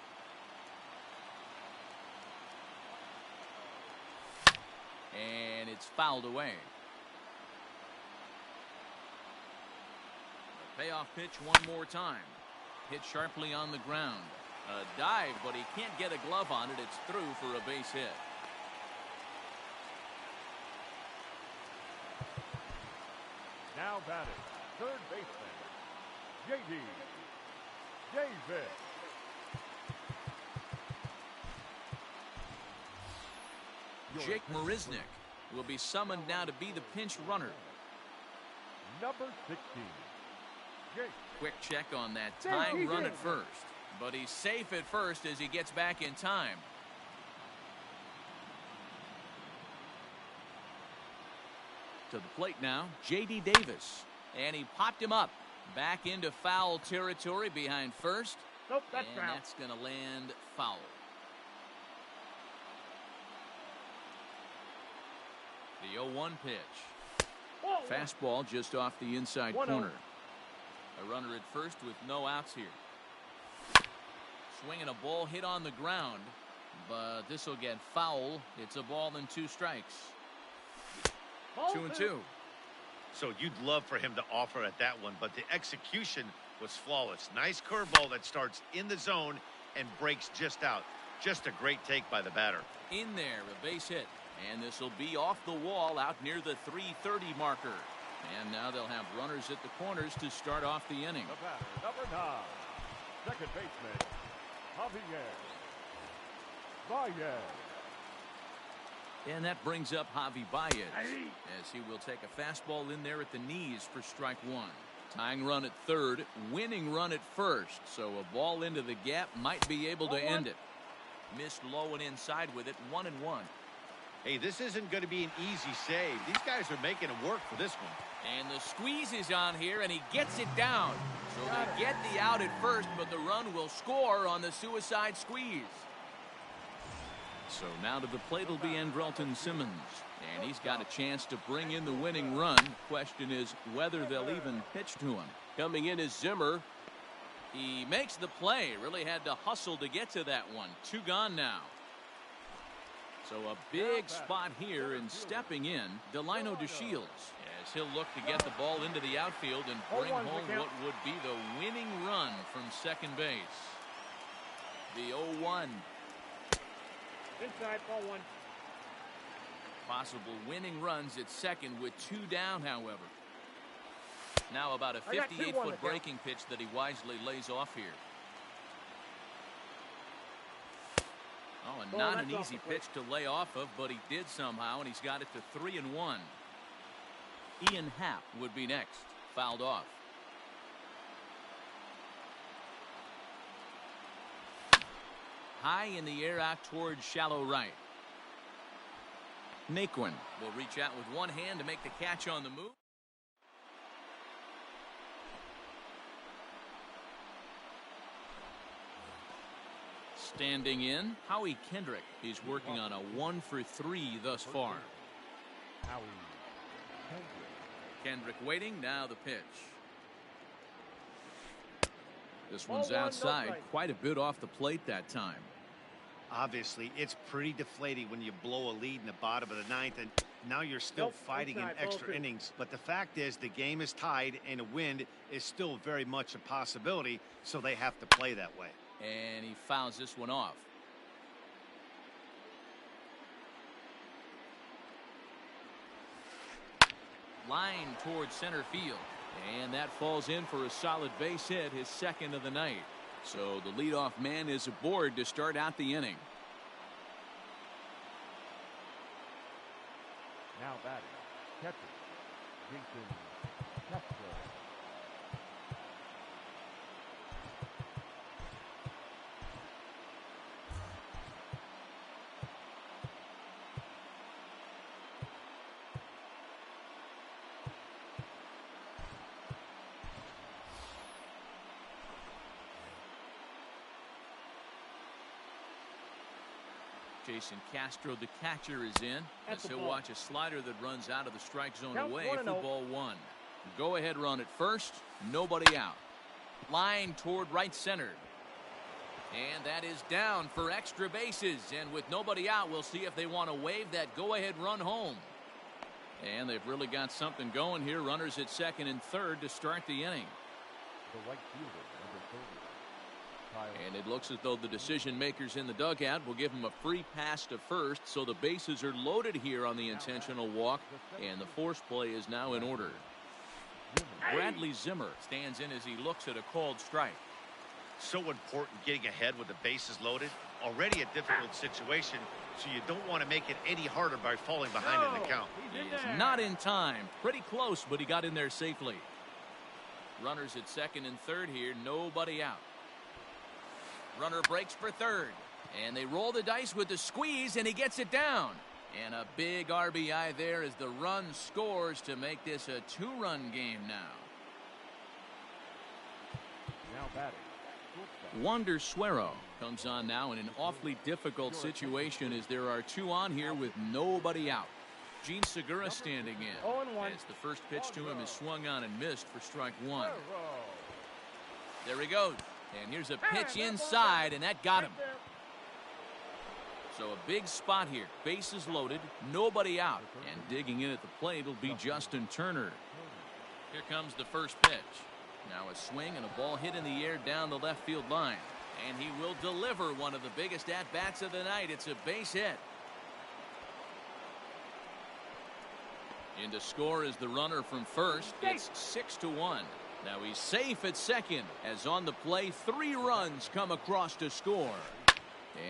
Speaker 1: And it's fouled away. A payoff pitch one more time. Hit sharply on the ground. A dive, but he can't get a glove on it. It's through for a base hit.
Speaker 3: Now batting, third baseman, J.D. Davis.
Speaker 1: Jake Marisnick will be summoned now to be the pinch runner.
Speaker 3: Number 16, Jake.
Speaker 1: Quick check on that time run at first. But he's safe at first as he gets back in time. To the plate now, J.D. Davis. And he popped him up. Back into foul territory behind first.
Speaker 5: Nope, that's
Speaker 1: And
Speaker 5: foul.
Speaker 1: that's going to land foul. The 0-1 pitch.
Speaker 5: Whoa,
Speaker 1: Fastball just off the inside
Speaker 5: 1-0.
Speaker 1: corner. A runner at first with no outs here. Swinging a ball hit on the ground, but this will get foul. It's a ball and 2 strikes.
Speaker 5: Ball
Speaker 1: 2-2.
Speaker 4: So you'd love for him to offer at that one, but the execution was flawless. Nice curveball that starts in the zone and breaks just out. Just a great take by the batter.
Speaker 1: In there, a base hit. And this will be off the wall out near the 330 marker. And now they'll have runners at the corners to start off the inning.
Speaker 3: The batter, number 9, second baseman, Javier Baez.
Speaker 1: And that brings up Javi Baez, as he will take a fastball in there at the knees for strike 1. Tying run at third, winning run at first. So a ball into the gap might be able to end it. Missed low and inside with it, 1-1.
Speaker 4: Hey, this isn't going to be an easy save. These guys are making it work for this one.
Speaker 1: And the squeeze is on here, and he gets it down. So they get the out at first, but the run will score on the suicide squeeze. So now to the plate will be Andrelton Simmons. And he's got a chance to bring in the winning run. Question is whether they'll even pitch to him. Coming in is Zimmer. He makes the play. Really had to hustle to get to that one. 2 gone now. So a big spot here, and stepping in, Delino DeShields, as he'll look to get the ball into the outfield and bring home what would be the winning run from second base. The 0-1.
Speaker 5: Inside, ball 1.
Speaker 1: Possible winning runs at second with 2 down, however. Now about a
Speaker 5: I got
Speaker 1: 58-foot
Speaker 5: 2-1
Speaker 1: breaking pitch that he wisely lays off here. Oh, and not an easy pitch to lay off of, but he did somehow, and he's got it to 3-1. Ian Happ would be next. Fouled off. High in the air out towards shallow right. Naquin will reach out with one hand to make the catch on the move. Standing in, Howie Kendrick. He's working on a 1-for-3 thus far.
Speaker 3: Howie
Speaker 1: Kendrick waiting, now the pitch. This one's
Speaker 5: Ball 1, no
Speaker 1: outside,
Speaker 5: strike.
Speaker 1: quite a bit off the plate that time.
Speaker 4: Obviously, it's pretty deflating when you blow a lead in the bottom of the 9th, and now you're still
Speaker 5: Nope,
Speaker 4: fighting in
Speaker 5: inside, ball
Speaker 4: extra
Speaker 5: 2.
Speaker 4: innings. But the fact is, the game is tied, and a win is still very much a possibility, so they have to play that way.
Speaker 1: And he fouls this one off. Line towards center field. And that falls in for a solid base hit, his second of the night. So the leadoff man is aboard to start out the inning.
Speaker 3: now batting, catcher, Jason Castro.
Speaker 1: Jason Castro, the catcher, is in
Speaker 5: That's
Speaker 1: as
Speaker 5: a
Speaker 1: he'll
Speaker 5: ball.
Speaker 1: watch a slider that runs out of the strike zone
Speaker 5: Count
Speaker 1: away
Speaker 5: 1-0.
Speaker 1: for ball 1. Go ahead run at first, nobody out. Line toward right center. And that is down for extra bases, and with nobody out, we'll see if they want to wave that go-ahead run home. And they've really got something going here. Runners at second and third to start the inning.
Speaker 3: The right fielder, number 30. Kyle
Speaker 1: And it looks as though the decision makers in the dugout will give him a free pass to first, so the bases are loaded here on the intentional walk, and the force play is now in order. Bradley Zimmer stands in as he looks at a called strike.
Speaker 4: So important getting ahead with the bases loaded. Already a difficult situation, so you don't want to make it any harder by falling behind in the count.
Speaker 1: He is not in time. Pretty close, but he got in there safely. Runners at second and third here, nobody out. Runner breaks for third, and they roll the dice with the squeeze, and he gets it down. And a big RBI there as the run scores to make this a 2-run game now.
Speaker 3: now batting, shortstop,
Speaker 1: Wander Suero comes on now in an awfully difficult situation as there are 2 on here with nobody out. Gene Segura standing in as the first pitch to him is swung on and missed for strike 1. There he goes. And here's a pitch inside, and that got him. So a big spot here. Bases loaded, nobody out. And digging in at the plate will be Justin Turner. Here comes the first pitch. Now a swing and a ball hit in the air down the left field line. And he will deliver one of the biggest at-bats of the night. It's a base hit. In to score is the runner from first. It's 6-1. Now he's safe at second as on the play 3 runs come across to score.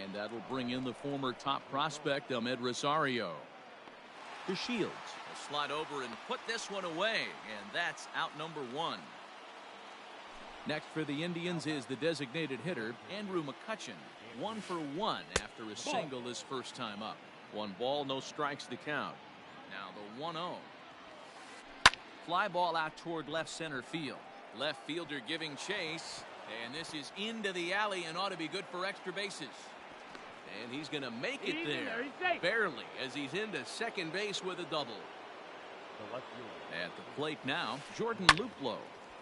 Speaker 1: And that'll bring in the former top prospect Ahmed Rosario. The Shields will slide over and put this one away. And that's out number 1. Next for the Indians is the designated hitter Andrew McCutchen. 1 for 1 after a single his first time up. 1 ball, no strikes to count. Now the 1-0. Fly ball out toward left center field. Left fielder giving chase. And this is into the alley and ought to be good for extra bases. And he's going to make it there. Barely, as he's into second base with a double. At the plate now, Jordan Luplow,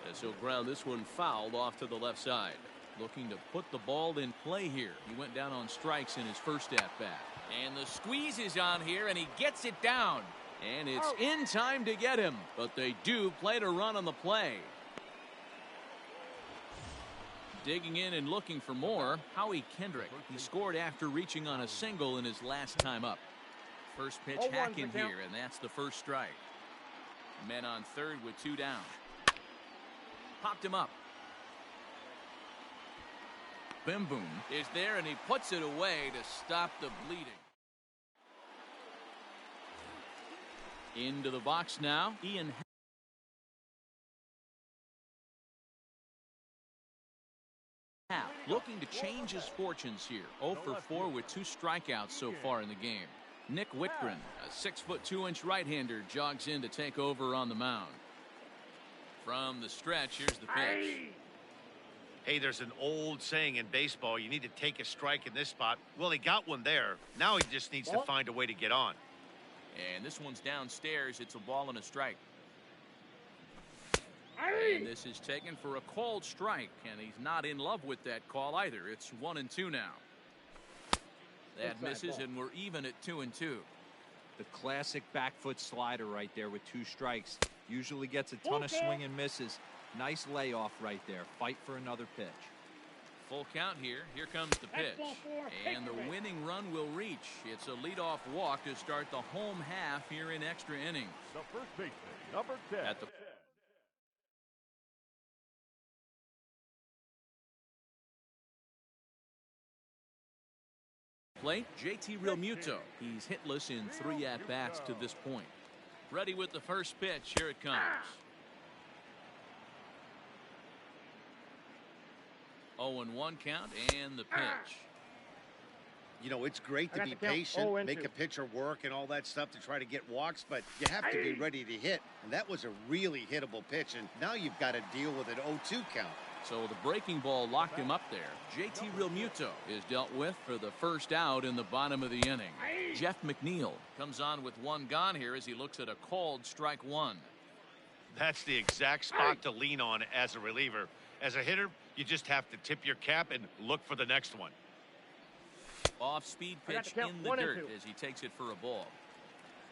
Speaker 1: as he'll ground this one fouled off to the left side. Looking to put the ball in play here. He went down on strikes in his first at-bat. And the squeeze is on here, and he gets it down. And it's in time to get him. But they do play to run on the play. Digging in and looking for more, Howie Kendrick. He scored after reaching on a single in his last time up. First pitch hack in here, and that's the first strike. Men on third with 2 down. Popped him up. Bim Boom is there, and he puts it away to stop the bleeding. Into the box now, Ian Happ looking to change his fortunes here. 0 for 4 with 2 strikeouts so far in the game. Nick Whitgren, a 6'2" right-hander, jogs in to take over on the mound. From the stretch, here's the pitch.
Speaker 4: Hey, there's an old saying in baseball, you need to take a strike in this spot. Well, he got one there. Now he just needs to find a way to get on.
Speaker 1: And this one's downstairs. It's a ball and a strike. And this is taken for a called strike, and he's not in love with that call either. It's 1-2 now. That misses, and we're even at 2-2.
Speaker 2: The classic back foot slider right there with 2 strikes. Usually gets a ton of swing and misses. Nice layoff right there. Fight for another pitch.
Speaker 1: Full count here. Here comes the pitch. And the winning run will reach. It's a leadoff walk to start the home half here in extra innings.
Speaker 3: The first baseman, number 10.
Speaker 1: At the plate, JT Realmuto. He's hitless in 3 at-bats to this point. Ready with the first pitch. Here it comes. Oh, 0-1 count and the pitch.
Speaker 4: You know, it's great to be patient, make a pitcher work and all that stuff to try to get walks, but you have to be ready to hit. And that was a really hittable pitch, and now you've got to deal with an 0-2 count.
Speaker 1: So the breaking ball locked him up there. JT Realmuto is dealt with for the first out in the bottom of the inning. Jeff McNeil comes on with 1 gone here as he looks at a called strike 1.
Speaker 4: That's the exact spot to lean on as a reliever. As a hitter, you just have to tip your cap and look for the next one.
Speaker 1: Off-speed pitch in the dirt as he takes it for a ball.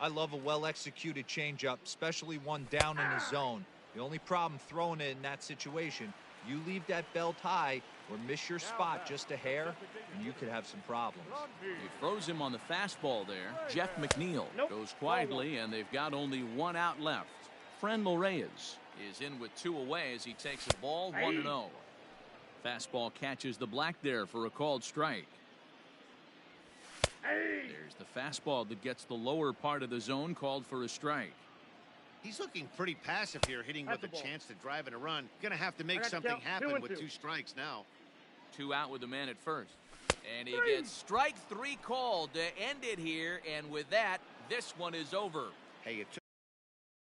Speaker 2: I love a well-executed changeup, especially one down in the zone. The only problem throwing it in that situation, you leave that belt high or miss your spot just a hair, and you could have some problems.
Speaker 1: He throws him on the fastball there. Jeff McNeil goes quietly, and they've got only 1 out left. Franmil Reyes is in with 2 away as he takes a ball 1-0. Fastball catches the black there for a called strike. There's the fastball that gets the lower part of the zone, called for a strike.
Speaker 4: He's looking pretty passive here, hitting with a chance to drive in a run. Gonna have to make something happen with 2 strikes now.
Speaker 1: 2 out with the man at first. And he gets strike 3 called to end it here, and with that, this one is over.
Speaker 4: Hey, it